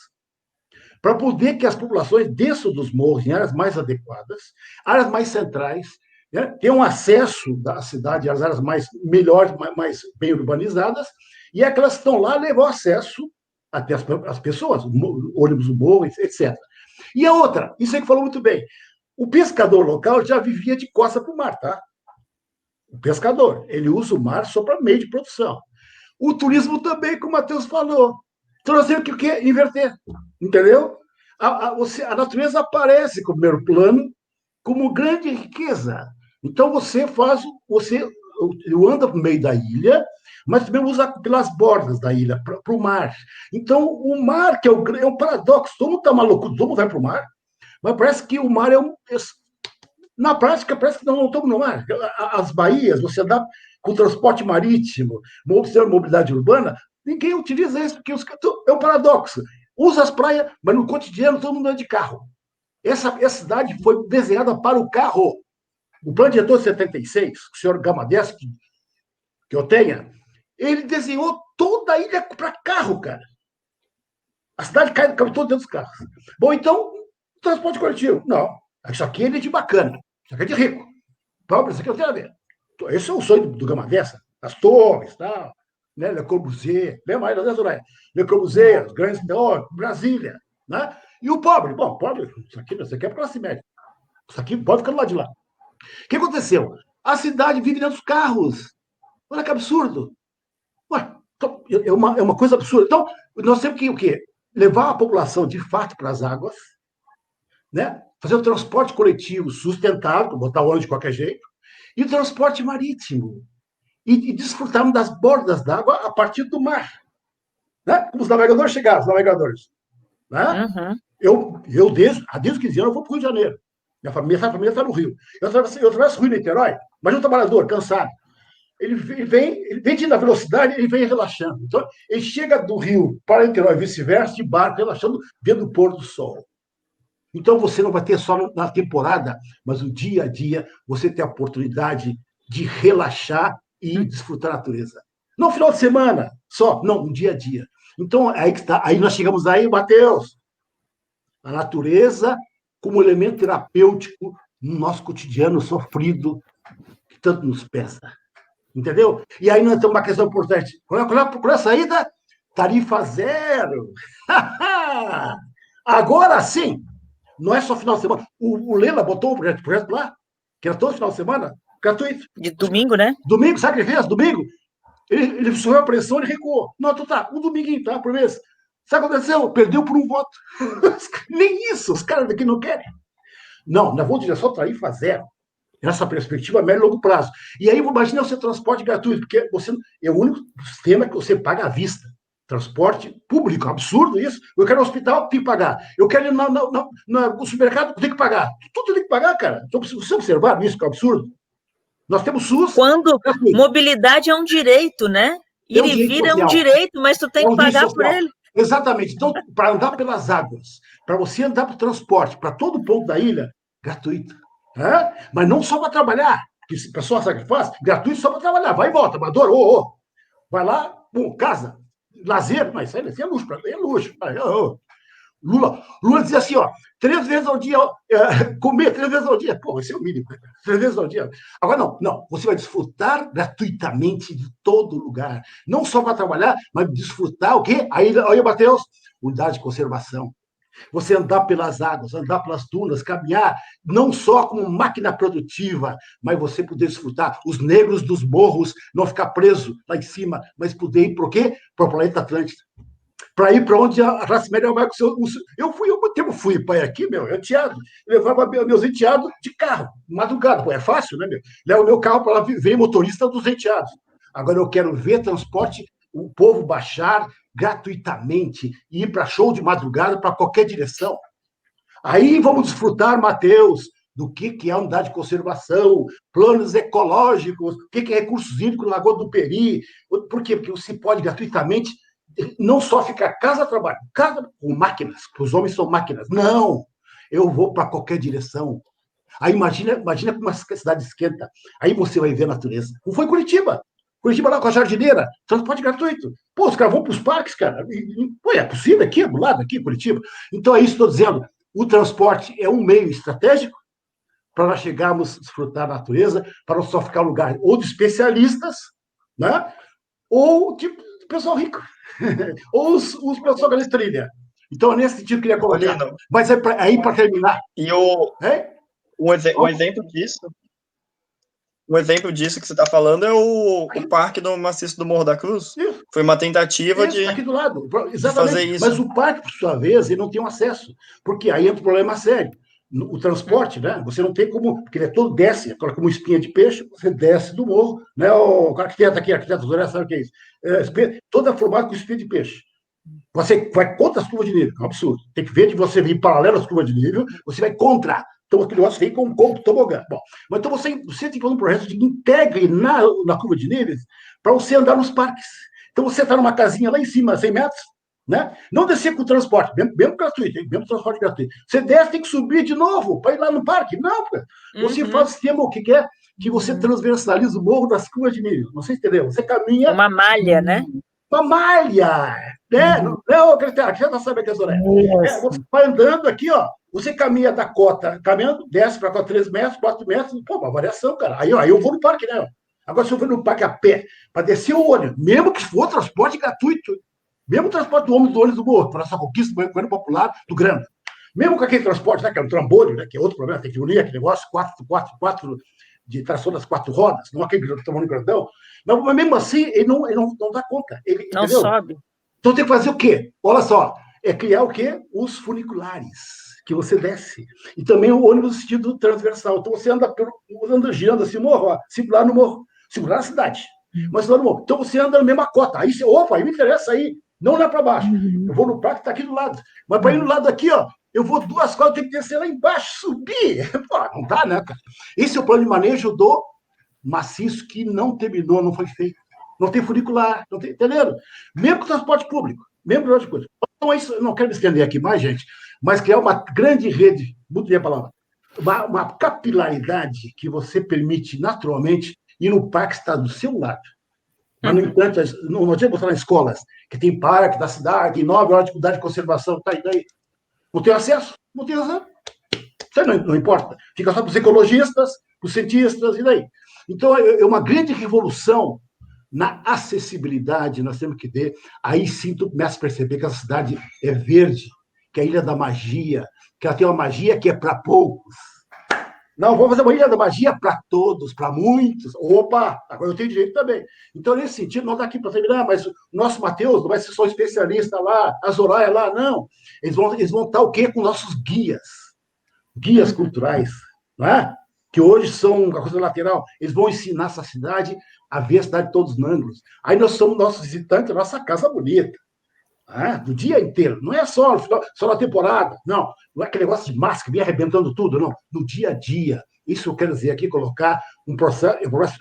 para poder que as populações desçam dos morros em áreas mais adequadas, áreas mais centrais, né, tenham acesso da cidade às áreas melhores, mais bem urbanizadas, e aquelas que estão lá levam acesso até as pessoas, ônibus do morro, etc. E a outra, isso aí que falou muito bem, o pescador local já vivia de costa para o mar, tá? O pescador, ele usa o mar só para meio de produção. O turismo também, como o Matheus falou. Então, nós temos que inverter, entendeu? A natureza aparece como primeiro plano, como grande riqueza. Então, você anda no meio da ilha, mas também usa pelas bordas da ilha, para o mar. Então, o mar, que é um paradoxo, todo mundo está maluco, todo mundo vai para o mar, mas parece que o mar na prática, parece que não estamos no mar. As baías, você dá com transporte marítimo, mobilidade urbana, ninguém utiliza isso, porque é um paradoxo. Usa as praias, mas no cotidiano todo mundo anda de carro. Essa cidade foi desenhada para o carro. O plano diretor de 76, o senhor Gamadés, que eu tenha, ele desenhou toda a ilha para carro, cara. A cidade cabe todo dentro dos carros. Bom, então, transporte coletivo. Não, isso aqui é de bacana, isso aqui é de rico. Pobre, isso aqui eu tenho a ver. Esse é o sonho do Gamadés, as torres, tal, né? Le Corbusier, lembra aí, Le Corbusier, os grandes teóricos, Brasília, né? E o pobre, bom, pobre, isso aqui é para classe média. Isso aqui pode ficar do lado de lá. O que aconteceu? A cidade vive dentro dos carros. Olha que absurdo. Ué, então, é uma coisa absurda. Então, nós temos que o quê? Levar a população, de fato, para as águas, né? Fazer o transporte coletivo sustentável, botar ônibus de qualquer jeito, e o transporte marítimo. E desfrutarmos das bordas d'água a partir do mar. Né? Como os navegadores chegaram, os navegadores. Né? Uhum. Eu desde os 15 anos, eu vou para o Rio de Janeiro. Minha família está no Rio. Eu atravesso o Rio Niterói, mas um trabalhador cansado. Ele vem na velocidade, ele vem relaxando. Então, ele chega do Rio para Niterói e vice-versa, de barco, relaxando, vendo o pôr do sol. Então, você não vai ter só na temporada, mas o dia a dia, você tem a oportunidade de relaxar e desfrutar da natureza. Não final de semana só, não, no dia a dia. Então, aí que está. Aí nós chegamos aí, Matheus, a natureza como elemento terapêutico no nosso cotidiano sofrido, que tanto nos pesa. Entendeu? E aí nós temos uma questão importante. Qual é a saída? Tarifa zero. Agora sim, não é só final de semana. O Lela botou o projeto lá, que era todo final de semana, gratuito. De domingo, né? Domingo, sabe o que ele fez? Domingo, ele sofreu a pressão e recuou. Não, então tá, um dominguinho, tá, por mês. Sabe o que aconteceu? Perdeu por um voto. Nem isso, os caras daqui não querem. Não, nós vamos dizer só tarifa zero. Nessa perspectiva a médio e longo prazo. E aí, imagina o seu transporte gratuito, porque você é o único sistema que você paga à vista. Transporte público, absurdo isso. Eu quero ir no hospital, tenho que pagar. Eu quero ir no supermercado, tenho que pagar. Tudo tem que pagar, cara. Então, você observar isso, que é um absurdo. Nós temos SUS. Quando mobilidade é um direito, né? Ir e vir é um direito, mas tu tem que pagar por ele. Exatamente. Então, para andar pelas águas, para você andar para o transporte, para todo ponto da ilha, gratuito. Mas não só para trabalhar, que o pessoal sabe o que faz? Gratuito só para trabalhar, vai e volta, amador, vai lá, casa, lazer, mas isso é luxo, é luxo. Lula dizia assim, 3 vezes ao dia, comer 3 vezes ao dia, pô, esse é o mínimo, 3 vezes ao dia. Agora não, você vai desfrutar gratuitamente de todo lugar, não só para trabalhar, mas desfrutar o quê? Aí, Matheus, unidade de conservação. Você andar pelas águas, andar pelas dunas, caminhar, não só como máquina produtiva, mas você poder desfrutar os negros dos morros, não ficar preso lá em cima, mas poder ir para o quê? Para o planeta Atlântida. Para ir para onde a raça média vai com o seu. Eu muito tempo fui pai aqui, meu, enteado. Eu levava meus enteados de carro, madrugada. Pô, é fácil, né, meu? Levo o meu carro para lá, vem motorista dos enteados. Agora eu quero ver transporte, o povo baixar gratuitamente e ir para show de madrugada para qualquer direção. Aí vamos desfrutar, Matheus, do que é unidade de conservação, planos ecológicos, o que é recursos hídricos, Lagoa do Peri. Por quê? Porque você pode gratuitamente não só ficar casa-trabalho, casa com máquinas, que os homens são máquinas. Não! Eu vou para qualquer direção. Aí imagina como a cidade esquenta. Aí você vai ver a natureza. Como foi Curitiba? Curitiba lá com a jardineira, transporte gratuito. Pô, os caras vão para os parques, cara. Pô, é possível aqui, do lado, aqui, Curitiba. Então é isso que estou dizendo. O transporte é um meio estratégico para nós chegarmos a desfrutar da natureza, para não só ficar um lugar ou de especialistas, né? Ou de pessoal rico. Ou os pessoal que trilha. Então, é nesse sentido que eu queria colocar. Lino, mas aí para terminar. E um exemplo disso que você está falando é o Parque do Maciço do Morro da Cruz. Isso. Foi uma tentativa de, aqui do lado. Exatamente. de fazer isso. Mas o parque, por sua vez, ele não tem um acesso. Porque aí entra um problema sério. O transporte, né? Você não tem como, porque ele é todo desce, como espinha de peixe, você desce do morro, né? O arquiteto aqui, arquiteto Zé, sabe o que é isso? Toda formada com espinha de peixe. Você vai contra as curvas de nível, é um absurdo. Tem que ver de você vir paralelo às curvas de nível, você vai contra. Então, aquele negócio vem como tobogã. Bom, mas então você tem que fazer um projeto de integre na curva de níveis para você andar nos parques. Então, você está numa casinha lá em cima, 100 metros, né? Não descer com o transporte, mesmo gratuito, mesmo transporte gratuito. Você desce, tem que subir de novo para ir lá no parque. Não, cara. Você faz o sistema, o que é? Que você transversaliza o morro das curvas de nível. Não sei se entendeu. Você caminha... Uma malha, né? Uma malha, né? Não, Cristiano, você não sabe o que é isso, né? Você vai andando aqui, ó. Você caminha da cota, caminhando, desce para 3 metros, 4 metros, pô, uma variação, cara. Aí eu vou no parque, né? Agora, se eu for no parque a pé, para descer o ônibus, mesmo que for transporte gratuito, mesmo transporte do ônibus do morro, para essa conquista do governo popular do Grande, mesmo com aquele transporte, né, que é um trambolho, né, que é outro problema, tem que unir aquele negócio, 4 de tração das 4 rodas, não aquele tamanho grandão, mas mesmo assim, ele não dá conta. Ele, não entendeu? sobe. Então tem que fazer o quê? Olha só, é criar o quê? Os funiculares, que você desce. E também o ônibus no sentido transversal. Então você anda girando assim, morro, ó, circular no morro, circular na cidade, mas lá no morro. Então você anda na mesma cota. Aí você, opa, aí me interessa aí, não lá para baixo. Eu vou no parque que está aqui do lado. Mas para ir no lado aqui, ó, eu vou 2 quadras, tenho que descer lá embaixo, subir. Pô, não dá, né, cara? Esse é o plano de manejo do maciço que não terminou, não foi feito. Não tem funicular, não tem, entendeu? Mesmo com transporte público, mesmo transporte público. Então, isso, não quero me estender aqui mais, gente, mas criar uma grande rede, muito bem a palavra, uma capilaridade que você permite naturalmente ir no parque está do seu lado. Mas, no entanto, não adianta botar nas escolas, que tem parque da cidade, tem 9 horas de dificuldade de conservação, tá, e daí? Não tem acesso? Não tem acesso. Isso não importa. Fica só para os ecologistas, para os cientistas, e daí? Então, é uma grande revolução na acessibilidade, nós temos que ter. Aí sim, tu começa a perceber que essa cidade é verde, que é a Ilha da Magia, que ela tem uma magia que é para poucos. Não, vamos fazer uma Ilha da Magia para todos, para muitos. Opa, agora eu tenho direito também. Então, nesse sentido, não dá aqui para terminar, mas o nosso Matheus não vai ser só especialista lá, a Zoraia lá, não. Eles vão estar o quê? Com nossos guias culturais, não é? Que hoje são uma coisa lateral. Eles vão ensinar essa cidade a ver a cidade de todos os ângulos. Aí nós somos nossos visitantes, a nossa casa bonita. Do dia inteiro. Não é só na temporada. Não é aquele negócio de máscara, vem arrebentando tudo, não. No dia a dia. Isso eu quero dizer aqui, colocar um processo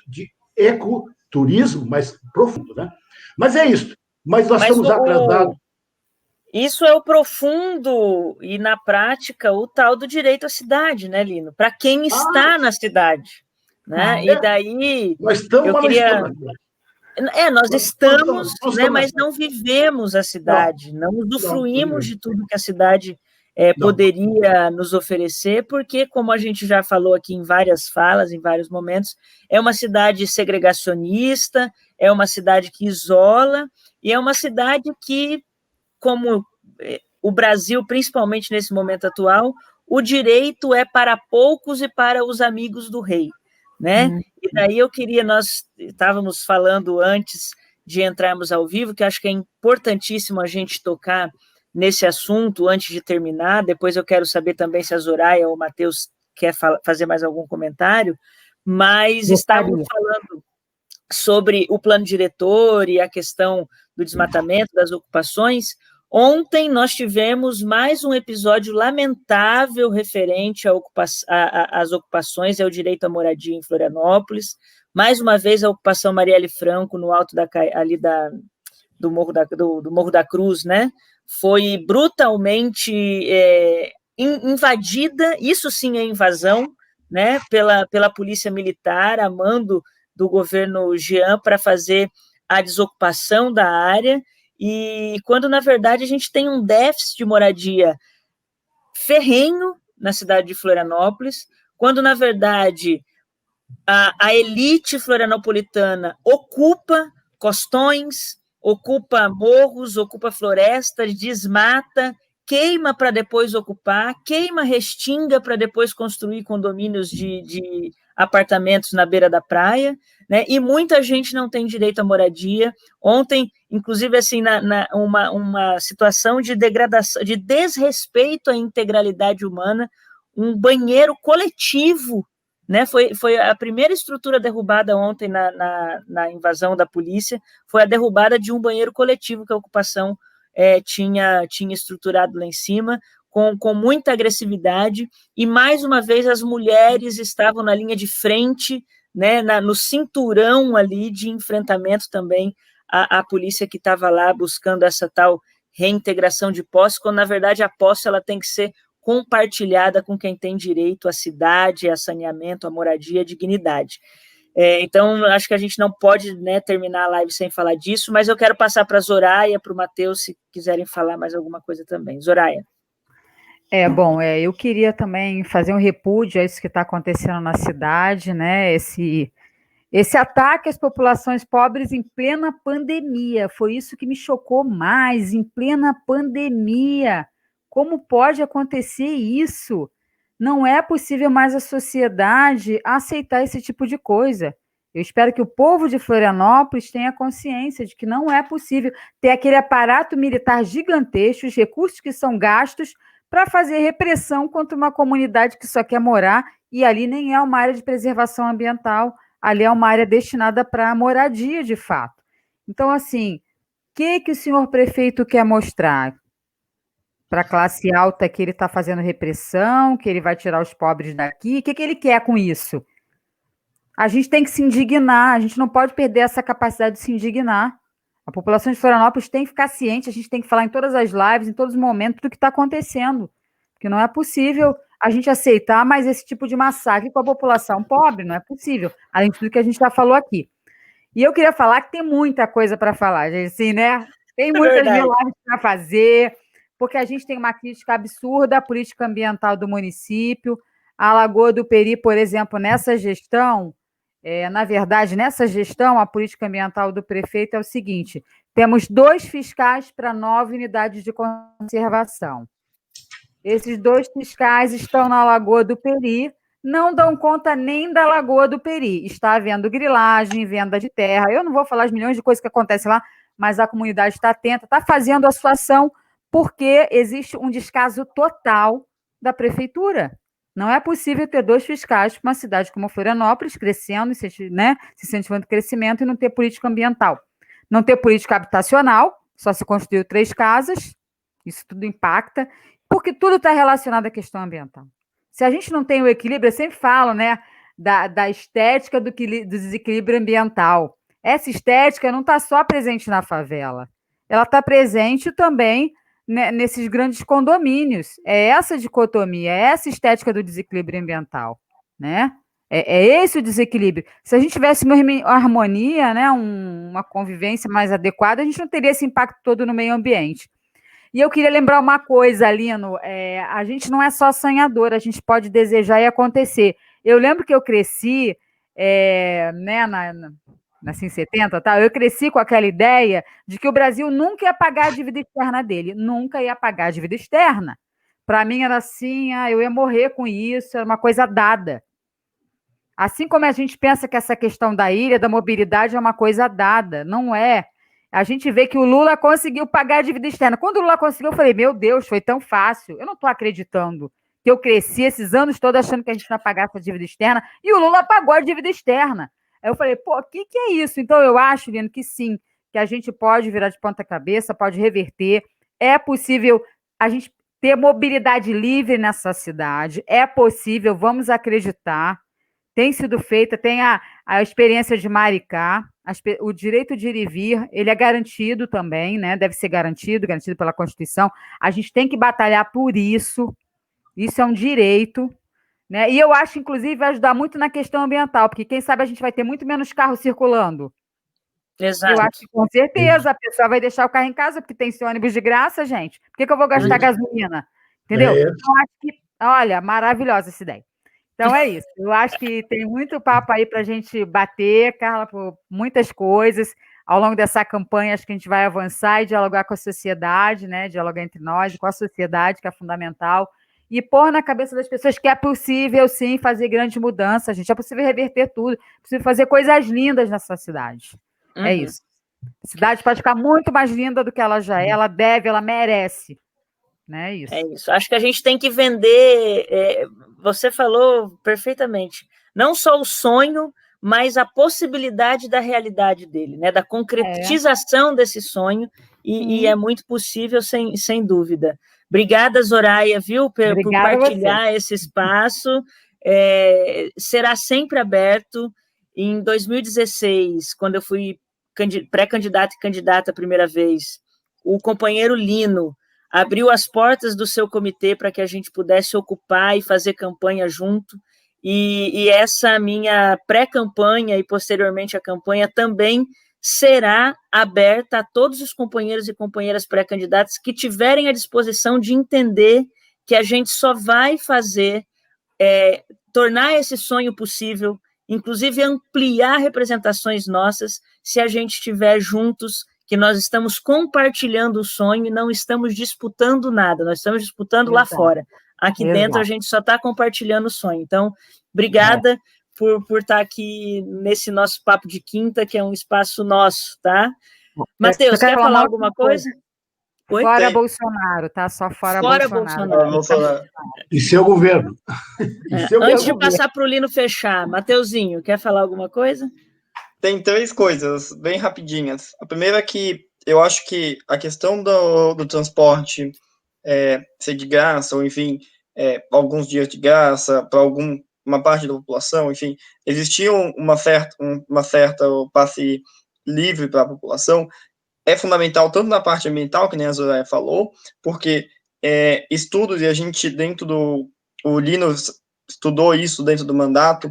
de ecoturismo mais profundo, né? Mas é isso. Mas nós estamos atrasados. Isso é o profundo e, na prática, o tal do direito à cidade, né, Lino? Para quem está na cidade. Né? E daí, nós estamos, eu queria... Nós estamos, né, mas não vivemos a cidade, não usufruímos de tudo que a cidade poderia nos oferecer, porque, como a gente já falou aqui em várias falas, em vários momentos, é uma cidade segregacionista, é uma cidade que isola, e é uma cidade que, como o Brasil, principalmente nesse momento atual, o direito é para poucos e para os amigos do rei. Né? E daí nós estávamos falando antes de entrarmos ao vivo, que acho que é importantíssimo a gente tocar nesse assunto antes de terminar, depois eu quero saber também se a Zoraia ou o Matheus quer fazer mais algum comentário, mas estávamos falando sobre o plano diretor e a questão do desmatamento, das ocupações. Ontem nós tivemos mais um episódio lamentável referente às ocupações e ao direito à moradia em Florianópolis. Mais uma vez a ocupação Marielle Franco no alto do Morro da Cruz, né? Foi brutalmente invadida, isso sim é invasão, né? Pela polícia militar, a mando do governo Jean para fazer a desocupação da área. E quando, na verdade, a gente tem um déficit de moradia ferrenho na cidade de Florianópolis, quando, na verdade, a elite florianopolitana ocupa costões, ocupa morros, ocupa florestas, desmata, queima para depois ocupar, queima restinga para depois construir condomínios de apartamentos na beira da praia, né? E muita gente não tem direito à moradia. Ontem, inclusive, assim, uma situação de degradação, de desrespeito à integralidade humana, um banheiro coletivo, né? Foi a primeira estrutura derrubada ontem na invasão da polícia, foi a derrubada de um banheiro coletivo que a ocupação tinha estruturado lá em cima, com muita agressividade, e mais uma vez as mulheres estavam na linha de frente, né, no cinturão ali de enfrentamento também à polícia que estava lá buscando essa tal reintegração de posse, quando, na verdade, a posse ela tem que ser compartilhada com quem tem direito à cidade, a saneamento, à moradia, à dignidade. Então, acho que a gente não pode, né, terminar a live sem falar disso, mas eu quero passar para a Zoraia, para o Matheus, se quiserem falar mais alguma coisa também. Zoraia. Eu queria também fazer um repúdio a isso que está acontecendo na cidade, né? Esse ataque às populações pobres em plena pandemia, foi isso que me chocou mais, em plena pandemia. Como pode acontecer isso? Não é possível mais a sociedade aceitar esse tipo de coisa. Eu espero que o povo de Florianópolis tenha consciência de que não é possível ter aquele aparato militar gigantesco, os recursos que são gastos para fazer repressão contra uma comunidade que só quer morar, e ali nem é uma área de preservação ambiental, ali é uma área destinada para moradia, de fato. Então, assim, o que o senhor prefeito quer mostrar? Para a classe alta que ele está fazendo repressão, que ele vai tirar os pobres daqui? O que ele quer com isso? A gente tem que se indignar, a gente não pode perder essa capacidade de se indignar. A população de Florianópolis tem que ficar ciente, a gente tem que falar em todas as lives, em todos os momentos, do que está acontecendo. Porque não é possível a gente aceitar mais esse tipo de massacre com a população pobre, não é possível, além de tudo que a gente já falou aqui. E eu queria falar que tem muita coisa para falar, gente, assim, né? Tem muitas mil lives para fazer, porque a gente tem uma crítica absurda à política ambiental do município. A Lagoa do Peri, por exemplo, nessa gestão, na verdade, nessa gestão, a política ambiental do prefeito é o seguinte: temos 2 fiscais para 9 unidades de conservação. Esses 2 fiscais estão na Lagoa do Peri, não dão conta nem da Lagoa do Peri. Está havendo grilagem, venda de terra. Eu não vou falar as milhões de coisas que acontecem lá, mas a comunidade está atenta, está fazendo a sua ação, porque existe um descaso total da prefeitura. Não é possível ter 2 fiscais para uma cidade como Florianópolis, crescendo, né, se incentivando o crescimento, e não ter política ambiental. Não ter política habitacional, só se construiu 3 casas, isso tudo impacta, porque tudo está relacionado à questão ambiental. Se a gente não tem o equilíbrio, eu sempre falo, né, da estética do desequilíbrio ambiental. Essa estética não está só presente na favela, ela está presente também, né, nesses grandes condomínios. É essa dicotomia, é essa estética do desequilíbrio ambiental, né? É esse o desequilíbrio. Se a gente tivesse uma harmonia, né, uma convivência mais adequada, a gente não teria esse impacto todo no meio ambiente. E eu queria lembrar uma coisa, Lino, a gente não é só sonhador, a gente pode desejar e acontecer. Eu lembro que eu cresci, né, assim, 70, tá? Eu cresci com aquela ideia de que o Brasil nunca ia pagar a dívida externa dele, nunca ia pagar a dívida externa. Para mim era assim, eu ia morrer com isso, era uma coisa dada. Assim como a gente pensa que essa questão da ilha, da mobilidade é uma coisa dada, não é. A gente vê que o Lula conseguiu pagar a dívida externa. Quando o Lula conseguiu, eu falei, meu Deus, foi tão fácil. Eu não estou acreditando que eu cresci esses anos todos achando que a gente não ia pagar essa dívida externa, e o Lula pagou a dívida externa. Aí eu falei, o que é isso? Então eu acho, Lino, que sim, que a gente pode virar de ponta cabeça, pode reverter, é possível a gente ter mobilidade livre nessa cidade, é possível, vamos acreditar. Tem sido feita, tem a experiência de Maricá, o direito de ir e vir, ele é garantido também, né? Deve ser garantido pela Constituição. A gente tem que batalhar por isso, isso é um direito, né? E eu acho, inclusive, vai ajudar muito na questão ambiental, porque quem sabe a gente vai ter muito menos carro circulando. Exato. Eu acho que com certeza a pessoa vai deixar o carro em casa, porque tem esse ônibus de graça, gente. Por que eu vou gastar gasolina? Entendeu? Então, acho que, olha, maravilhosa essa ideia. Então é isso. Eu acho que tem muito papo aí para a gente bater, Carla, por muitas coisas. Ao longo dessa campanha, acho que a gente vai avançar e dialogar com a sociedade, né? Dialogar entre nós, com a sociedade, que é fundamental, e pôr na cabeça das pessoas que é possível, sim, fazer grandes mudanças, gente. É possível reverter tudo, é possível fazer coisas lindas nessa cidade. Uhum. É isso. A cidade pode ficar muito mais linda do que ela já é, ela deve, ela merece. Né? Isso. É isso. Acho que a gente tem que vender. Você falou perfeitamente. Não só o sonho, mas a possibilidade da realidade dele, né? Da concretização desse sonho. E é muito possível, sem dúvida. Obrigada, Zoraia, viu, por partilhar esse espaço. Será sempre aberto. Em 2016, quando eu fui pré-candidata e candidata a primeira vez, o companheiro Lino abriu as portas do seu comitê para que a gente pudesse ocupar e fazer campanha junto, e essa minha pré-campanha e posteriormente a campanha também será aberta a todos os companheiros e companheiras pré-candidatos que tiverem a disposição de entender que a gente só vai fazer, tornar esse sonho possível, inclusive ampliar representações nossas, se a gente estiver juntos, que nós estamos compartilhando o sonho e não estamos disputando nada, nós estamos disputando lá fora. Aqui dentro a gente só está compartilhando o sonho. Então, obrigada por estar aqui nesse nosso papo de quinta, que é um espaço nosso, tá? Matheus, quer falar alguma coisa? Oi? Fora Bolsonaro, tá? Só fora Bolsonaro. E seu governo. Antes de passar para o Lino fechar, Mateuzinho, quer falar alguma coisa? Tem 3 coisas bem rapidinhas. A primeira é que eu acho que a questão do transporte ser de graça, ou enfim, alguns dias de graça para uma parte da população, enfim, existia uma certa passe livre para a população, é fundamental tanto na parte ambiental, que nem a Zoraia falou, porque estudos, e a gente o Lino estudou isso dentro do mandato,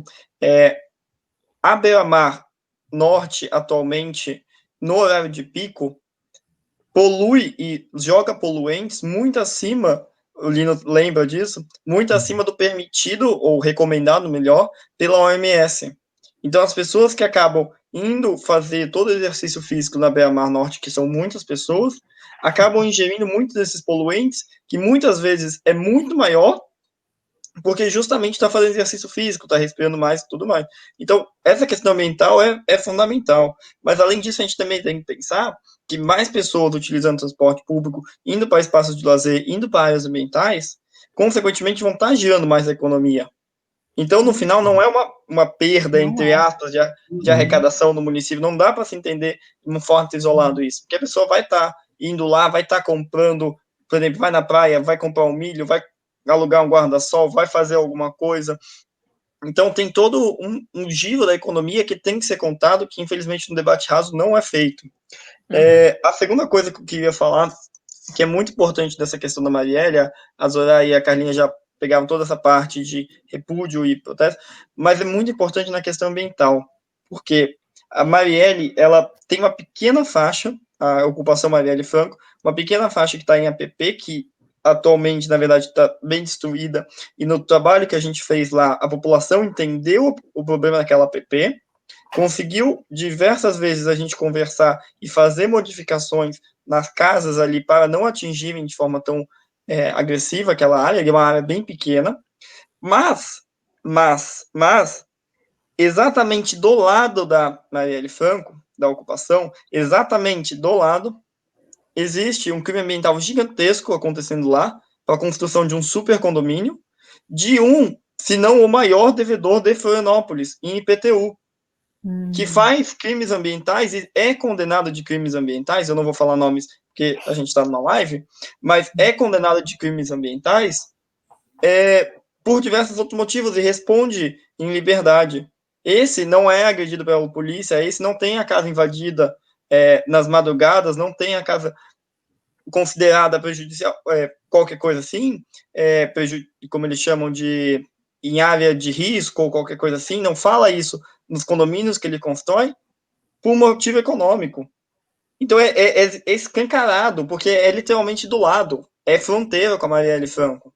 a beira-mar norte, atualmente, no horário de pico, polui e joga poluentes muito acima, o Lino lembra disso, muito acima do permitido, ou recomendado, melhor, pela OMS. Então, as pessoas que acabam indo fazer todo o exercício físico na beira-mar norte, que são muitas pessoas, acabam ingerindo muitos desses poluentes, que muitas vezes é muito maior, porque justamente está fazendo exercício físico, está respirando mais e tudo mais. Então, essa questão ambiental é fundamental. Mas, além disso, a gente também tem que pensar que mais pessoas utilizando transporte público, indo para espaços de lazer, indo para áreas ambientais, consequentemente vão estar girando mais a economia. Então, no final, não é uma perda, entre aspas, de arrecadação no município. Não dá para se entender de uma forma isolada isso. Porque a pessoa vai estar indo lá, vai estar comprando, por exemplo, vai na praia, vai comprar um milho, vai alugar um guarda-sol, vai fazer alguma coisa. Então, tem todo um giro da economia que tem que ser contado, que, infelizmente, no debate raso não é feito. A segunda coisa que eu queria falar, que é muito importante dessa questão da Marielle, a Zoraia e a Carlinha já pegaram toda essa parte de repúdio e protesto, mas é muito importante na questão ambiental, porque a Marielle, ela tem uma pequena faixa, a ocupação Marielle Franco, uma pequena faixa que está em APP, que atualmente, na verdade, está bem destruída, e no trabalho que a gente fez lá, a população entendeu o problema daquela APP, conseguiu diversas vezes a gente conversar e fazer modificações nas casas ali para não atingirem de forma tão agressiva aquela área, é uma área bem pequena, mas, exatamente do lado da Marielle Franco, da ocupação, exatamente do lado, existe um crime ambiental gigantesco acontecendo lá, para a construção de um super condomínio, de se não o maior devedor de Florianópolis, em IPTU, que faz crimes ambientais e é condenado de crimes ambientais, eu não vou falar nomes porque a gente está numa live, mas é condenado de crimes ambientais por diversos outros motivos e responde em liberdade. Esse não é agredido pela polícia, esse não tem a casa invadida nas madrugadas, não tem a casa considerada prejudicial, qualquer coisa assim, como eles chamam de em área de risco ou qualquer coisa assim, não fala isso nos condomínios que ele constrói por motivo econômico. Então é escancarado, porque é literalmente do lado, é fronteira com a Marielle Franco.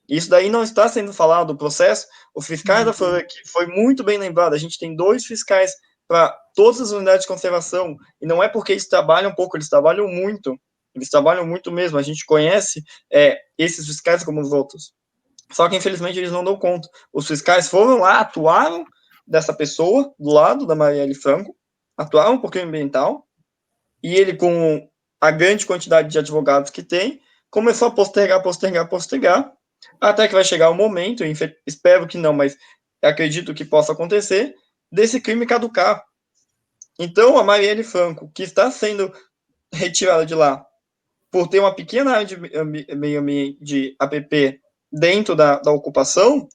Isso daí não está sendo falado do processo. Os fiscais da Floresta, que foi muito bem lembrado, a gente tem 2 fiscais para todas as unidades de conservação, e não é porque eles trabalham pouco, eles trabalham muito mesmo, a gente conhece esses fiscais como os outros. Só que, infelizmente, eles não dão conta. Os fiscais foram lá, atuaram dessa pessoa, do lado da Marielle Franco, atuaram por crime ambiental, e ele, com a grande quantidade de advogados que tem, começou a postergar, até que vai chegar o momento, espero que não, mas acredito que possa acontecer, desse crime caducar. Então, a Marielle Franco, que está sendo retirada de lá por ter uma pequena área de APP dentro da ocupação,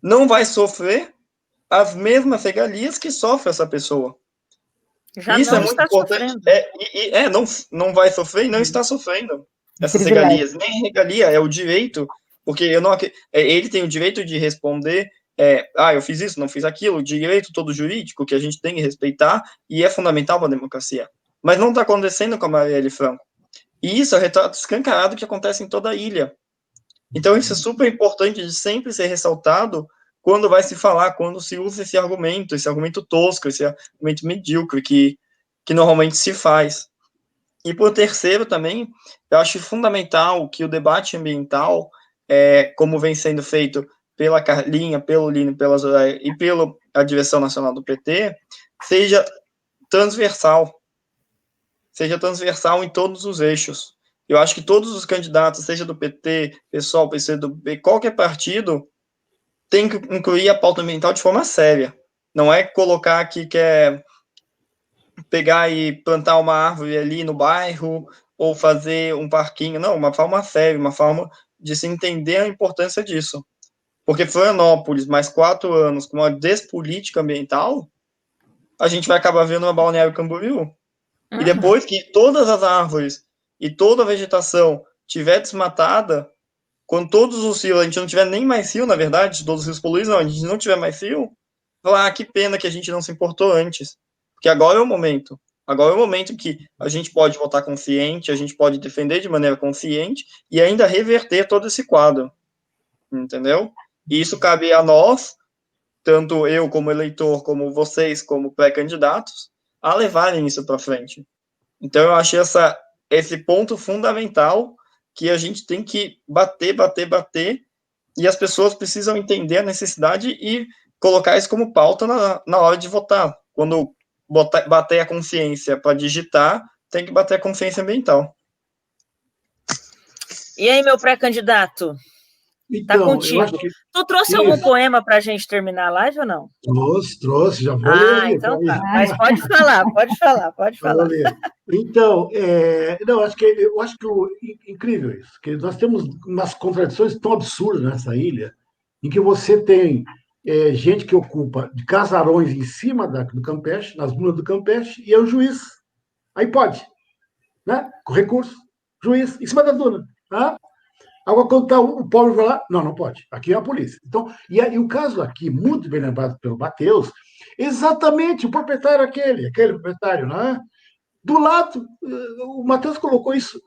não vai sofrer as mesmas regalias que sofre essa pessoa. Já Isso não é muito está importante. sofrendo. Não vai sofrer e não está sofrendo essas Privilégio. regalias. Nem regalia, é o direito, porque ele tem o direito de responder, eu fiz isso, não fiz aquilo, o direito todo jurídico que a gente tem que respeitar e é fundamental para a democracia. Mas não está acontecendo com a Marielle Franco. E isso é o retrato escancarado que acontece em toda a ilha. Então isso é super importante de sempre ser ressaltado quando vai se falar, quando se usa esse argumento tosco, esse argumento medíocre que normalmente se faz. E por terceiro também, eu acho fundamental que o debate ambiental, como vem sendo feito pela Carlinha, pelo Lino, pela Zoraia e pela direção nacional do PT, seja transversal em todos os eixos. Eu acho que todos os candidatos, seja do PT, PSOL, PCdoB, qualquer partido, tem que incluir a pauta ambiental de forma séria. Não é colocar que quer pegar e plantar uma árvore ali no bairro ou fazer um parquinho. Não, uma forma séria, uma forma de se entender a importância disso. Porque Florianópolis, mais 4 anos com uma despolítica ambiental, a gente vai acabar vendo uma Balneário Camboriú. E depois que todas as árvores e toda a vegetação tiver desmatada, quando todos os rios, a gente não tiver nem mais rio, na verdade, todos os rios poluídos, não, a gente não tiver mais rio, falar, que pena que a gente não se importou antes. Porque agora é o momento. Agora é o momento que a gente pode votar consciente, a gente pode defender de maneira consciente e ainda reverter todo esse quadro. Entendeu? E isso cabe a nós, tanto eu como eleitor, como vocês como pré-candidatos, a levarem isso para frente. Então, eu achei esse ponto fundamental que a gente tem que bater, e as pessoas precisam entender a necessidade e colocar isso como pauta na hora de votar. Quando bater a consciência para digitar, tem que bater a consciência ambiental. E aí, meu pré-candidato? Tá contigo. Tu trouxe algum poema para a gente terminar a live ou não? Trouxe, já vou ler ali. Então tá. Mas pode falar. Então, eu acho que incrível isso, que nós temos umas contradições tão absurdas nessa ilha, em que você tem gente que ocupa de casarões em cima do Campeche, nas dunas do Campeche, e é o juiz. Aí pode, né? Com recurso, juiz, em cima da duna. Tá? Agora, quando está o pobre vai lá, não pode. Aqui é a polícia. Então, e o caso aqui, muito bem lembrado pelo Matheus, exatamente o proprietário aquele proprietário, né? Do lado, o Matheus colocou isso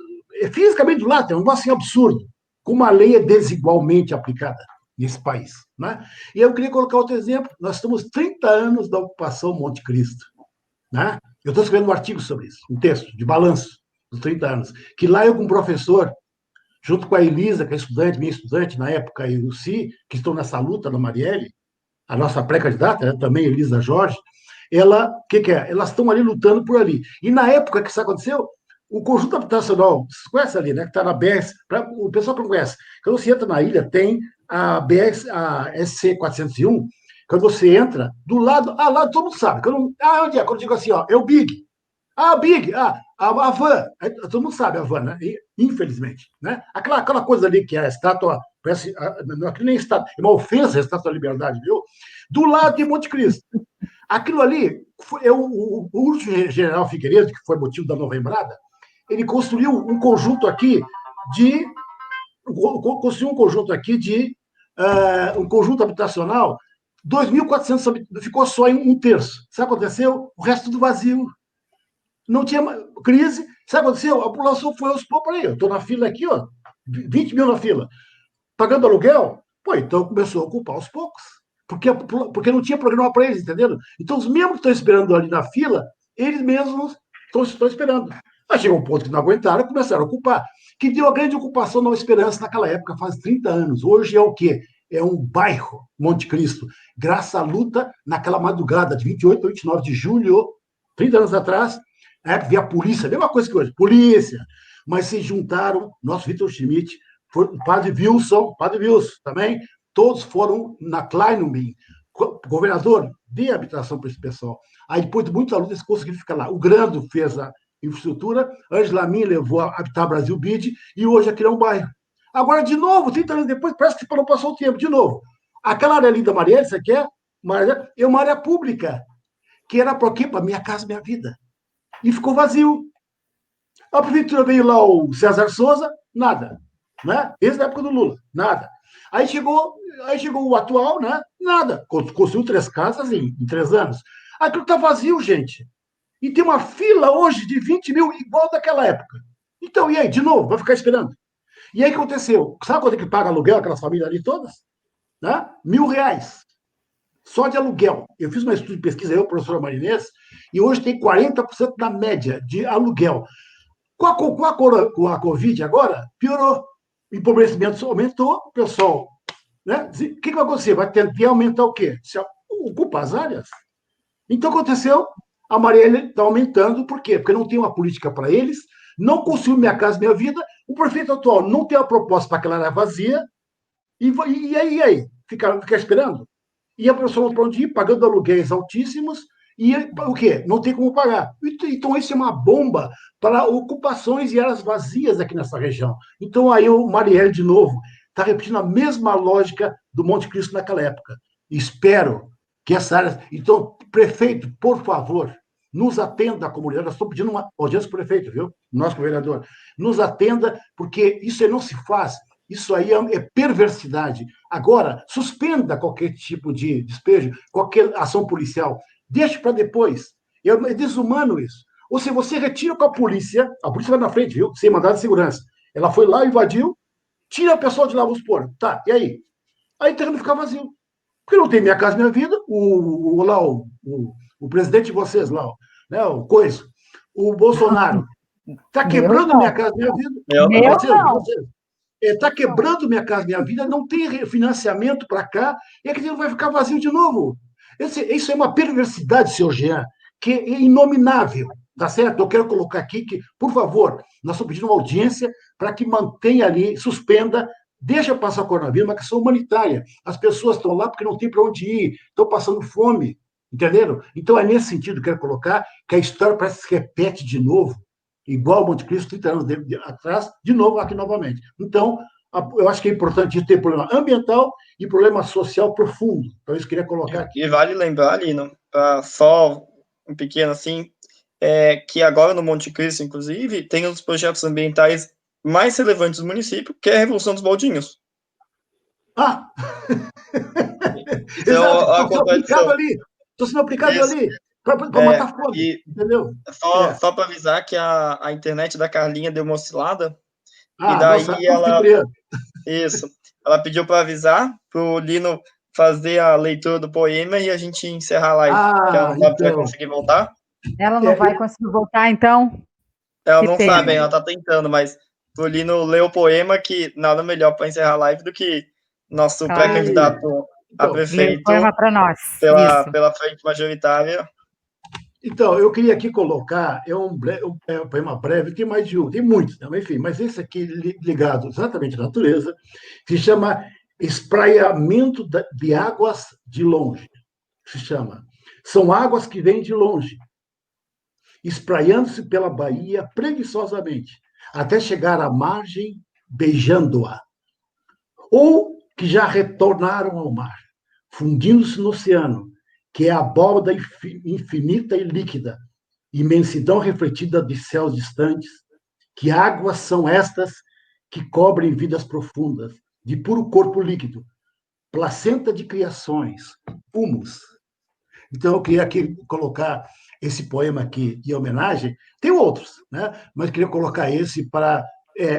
fisicamente do lado, é um negócio assim absurdo, como a lei é desigualmente aplicada nesse país. Né? E eu queria colocar outro exemplo. Nós estamos 30 anos da ocupação Monte Cristo. Né? Eu estou escrevendo um artigo sobre isso, um texto de balanço dos 30 anos, que lá eu, com um professor, junto com a Elisa, que é minha estudante na época, e o Si, que estão nessa luta da Marielle, a nossa pré-candidata, né, também Elisa Jorge, elas estão ali lutando por ali. E na época que isso aconteceu, o conjunto habitacional, você conhece ali, né, que está na BS, o pessoal que não conhece, quando você entra na ilha, tem a BS, a SC 401, quando você entra, do lado, lá todo mundo sabe, onde é? Quando eu digo assim, é o Big. Big, a van, todo mundo sabe a van, né? Infelizmente. Né? Aquela coisa ali que é a estátua, parece, não é nem estátua, é uma ofensa a estátua da liberdade, viu? Do lado de Monte Cristo. Aquilo ali, o último general Figueiredo, que foi motivo da novembrada, ele construiu um conjunto aqui de um conjunto habitacional, 2.400 habitantes, ficou só em um terço. Sabe o que aconteceu? O resto tudo vazio. Não tinha crise. Sabe o que aconteceu? A população foi aos poucos. Peraí, eu estou na fila aqui, 20 mil na fila, pagando aluguel. Então começou a ocupar aos poucos. Porque não tinha programa para eles, entendeu? Então, os mesmos que estão esperando ali na fila, eles mesmos estão esperando. Mas chegou um ponto que não aguentaram e começaram a ocupar. Que deu a grande ocupação Nova Esperança naquela época, faz 30 anos. Hoje é o quê? É um bairro, Monte Cristo. Graças à luta naquela madrugada de 28 a 29 de julho, 30 anos atrás, na época, a polícia, a mesma coisa que hoje, polícia. Mas se juntaram, nosso Vitor Schmidt, o padre Wilson também, todos foram na Kleinumbi. Governador, dê habitação para esse pessoal. Aí, depois de muita luta, eles conseguiram ficar lá. O Grando fez a infraestrutura, Angela Min levou a Habitar Brasil BID, e hoje aqui é um bairro. Agora, de novo, 30 anos depois, parece que não passou o tempo, de novo. Aquela área ali da Marielle, você quer? É uma área pública, que era para quê? Para Minha Casa Minha Vida. E ficou vazio. A prefeitura veio lá o César Souza, nada. Né? Desde a época do Lula, nada. Aí chegou o atual, né? Nada. Construiu 3 casas em 3 anos. Aquilo está vazio, gente. E tem uma fila hoje de 20 mil igual daquela época. Então, e aí, de novo, vai ficar esperando. E aí o que aconteceu? Sabe quanto é que paga aluguel aquelas famílias ali todas? Né? R$1.000. Só de aluguel. Eu fiz uma estudo de pesquisa, eu, professor Marinês, e hoje tem 40% da média de aluguel. Com a Covid agora, piorou. O empobrecimento aumentou, pessoal. Né? O que vai acontecer? Vai tentar aumentar o quê? Se ocupa as áreas. Então, aconteceu, a Marielle está aumentando, por quê? Porque não tem uma política para eles, não construiu Minha Casa Minha Vida, o prefeito atual não tem uma proposta para aquela área vazia, e aí? Fica esperando? E a pessoa não para onde ir, pagando aluguéis altíssimos, e o quê? Não tem como pagar. Então, isso é uma bomba para ocupações e áreas vazias aqui nessa região. Então, aí o Marielle, de novo, está repetindo a mesma lógica do Monte Cristo naquela época. Espero que essa área... Então, prefeito, por favor, nos atenda a comunidade. Nós estamos pedindo uma audiência para o prefeito, viu? Nosso vereador. Nos atenda, porque isso aí não se faz. Isso aí é perversidade. Agora, suspenda qualquer tipo de despejo, qualquer ação policial. Deixe para depois. É desumano isso. Ou se você retira com a polícia vai na frente, viu? Sem mandado de segurança. Ela foi lá, invadiu, tira a pessoa de lá, vamos supor. Tá, e aí? Aí o terreno fica vazio. Porque não tem Minha Casa Minha Vida, o presidente de vocês lá, né, o Coiso, o Bolsonaro, está quebrando Minha Casa Minha Vida. Está quebrando Minha Casa Minha Vida, não tem financiamento para cá, e aquilo vai ficar vazio de novo. Isso é uma perversidade, senhor Jean, que é inominável, tá certo? Eu quero colocar aqui que, por favor, nós estamos pedindo uma audiência para que mantenha ali, suspenda, deixa passar o coronavírus, uma questão humanitária. As pessoas estão lá porque não tem para onde ir, estão passando fome, entenderam? Então, é nesse sentido que eu quero colocar que a história parece que se repete de novo, igual o Monte Cristo, 30 anos atrás, de novo aqui novamente. Então, eu acho que é importante ter problema ambiental e problema social profundo. Então, isso eu queria colocar aqui. E vale lembrar, Lino, só um pequeno assim, que agora no Monte Cristo, inclusive, tem um dos projetos ambientais mais relevantes do município, que é a Revolução dos Baldinhos. Ah! Então, estou sendo aplicado ali para matar fome, entendeu? Só para avisar que a internet da Carlinha deu uma oscilada, e daí ela pediu para avisar para o Lino fazer a leitura do poema e a gente encerrar a live, porque ela não sabe se vai conseguir voltar. Ela não vai conseguir voltar, então? Ela não sabe, ela está tentando, mas o Lino leu o poema, que nada melhor para encerrar a live do que nosso pré-candidato a prefeito para nós. Pela frente majoritária. Então, eu queria aqui colocar, é um poema breve, tem mais de um, tem muitos, né? Enfim, mas esse aqui ligado exatamente à natureza, se chama Espraiamento de Águas de Longe. Se chama. São águas que vêm de longe, espraiando-se pela baía preguiçosamente, até chegar à margem, beijando-a. Ou que já retornaram ao mar, fundindo-se no oceano, que é a abóbada infinita e líquida, imensidão refletida de céus distantes, que águas são estas que cobrem vidas profundas, de puro corpo líquido, placenta de criações, humus. Então, eu queria aqui colocar esse poema aqui em homenagem. Tem outros, né? Mas queria colocar esse para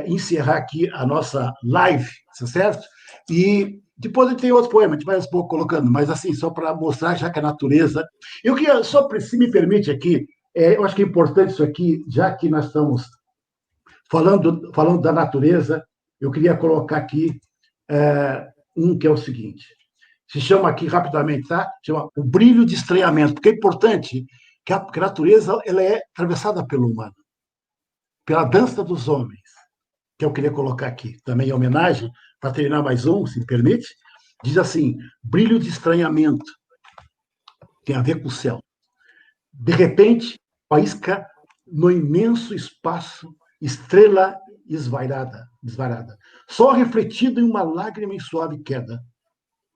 encerrar aqui a nossa live, certo? E depois a gente tem outros poemas, a gente vai um pouco colocando, mas assim, só para mostrar já que a natureza... Eu queria, só se me permite aqui, eu acho que é importante isso aqui, já que nós estamos falando da natureza, eu queria colocar aqui um que é o seguinte, se chama aqui rapidamente, tá? Chama O Brilho de Estranhamento, porque é importante que a natureza ela é atravessada pelo humano, pela dança dos homens, que eu queria colocar aqui, também em homenagem, para terminar mais um, se me permite, diz assim, brilho de estranhamento, tem a ver com o céu. De repente, faísca no imenso espaço, estrela esvairada, só refletido em uma lágrima em suave queda.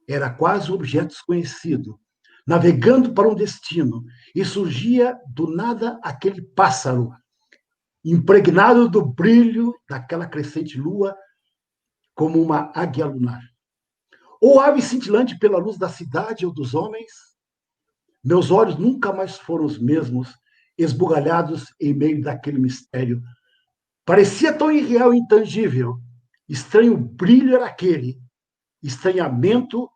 Era quase um objeto desconhecido, navegando para um destino, e surgia do nada aquele pássaro, impregnado do brilho daquela crescente lua, como uma águia lunar. Ou ave cintilante pela luz da cidade ou dos homens, meus olhos nunca mais foram os mesmos, esbugalhados em meio daquele mistério. Parecia tão irreal e intangível. Estranho brilho era aquele. Estranhamento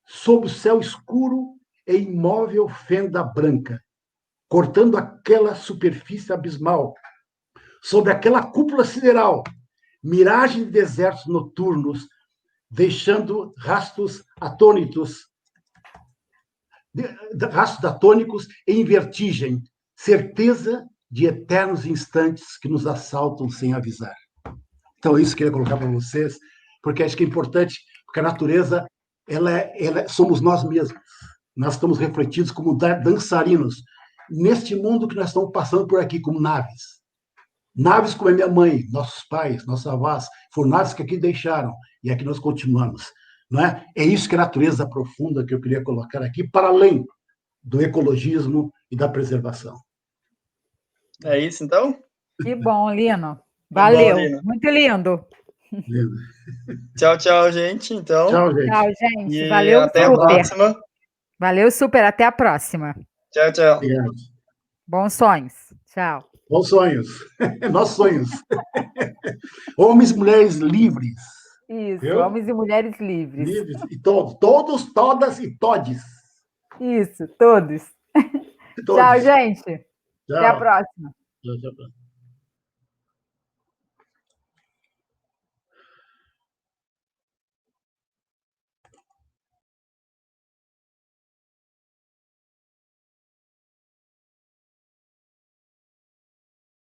sob o céu escuro e imóvel fenda branca, cortando aquela superfície abismal, sob aquela cúpula sideral, miragem de desertos noturnos, deixando rastros atônicos em vertigem, certeza de eternos instantes que nos assaltam sem avisar. Então, isso que eu queria colocar para vocês, porque acho que é importante, porque a natureza, somos nós mesmos. Nós estamos refletidos como dançarinos neste mundo que nós estamos passando por aqui, como naves. Naves como a minha mãe, nossos pais, nossas avós, foram naves que aqui deixaram, e aqui nós continuamos. Não é? É isso que a natureza profunda que eu queria colocar aqui, para além do ecologismo e da preservação. É isso, então? Que bom, Lino. Valeu. Bom, Lino. Muito lindo. Tchau, tchau, gente. Então. Tchau, gente. Tchau, gente. E Valeu até super. a próxima. Valeu super. Até a próxima. Tchau, tchau. Obrigado. Bons sonhos. Tchau. Bons sonhos. Nossos sonhos. Homens e mulheres livres. Isso, Viu? homens e mulheres livres. Livres. E todos, todas e todes. Isso, todos. Todos. Tchau, gente. Tchau. Até a próxima. Tchau.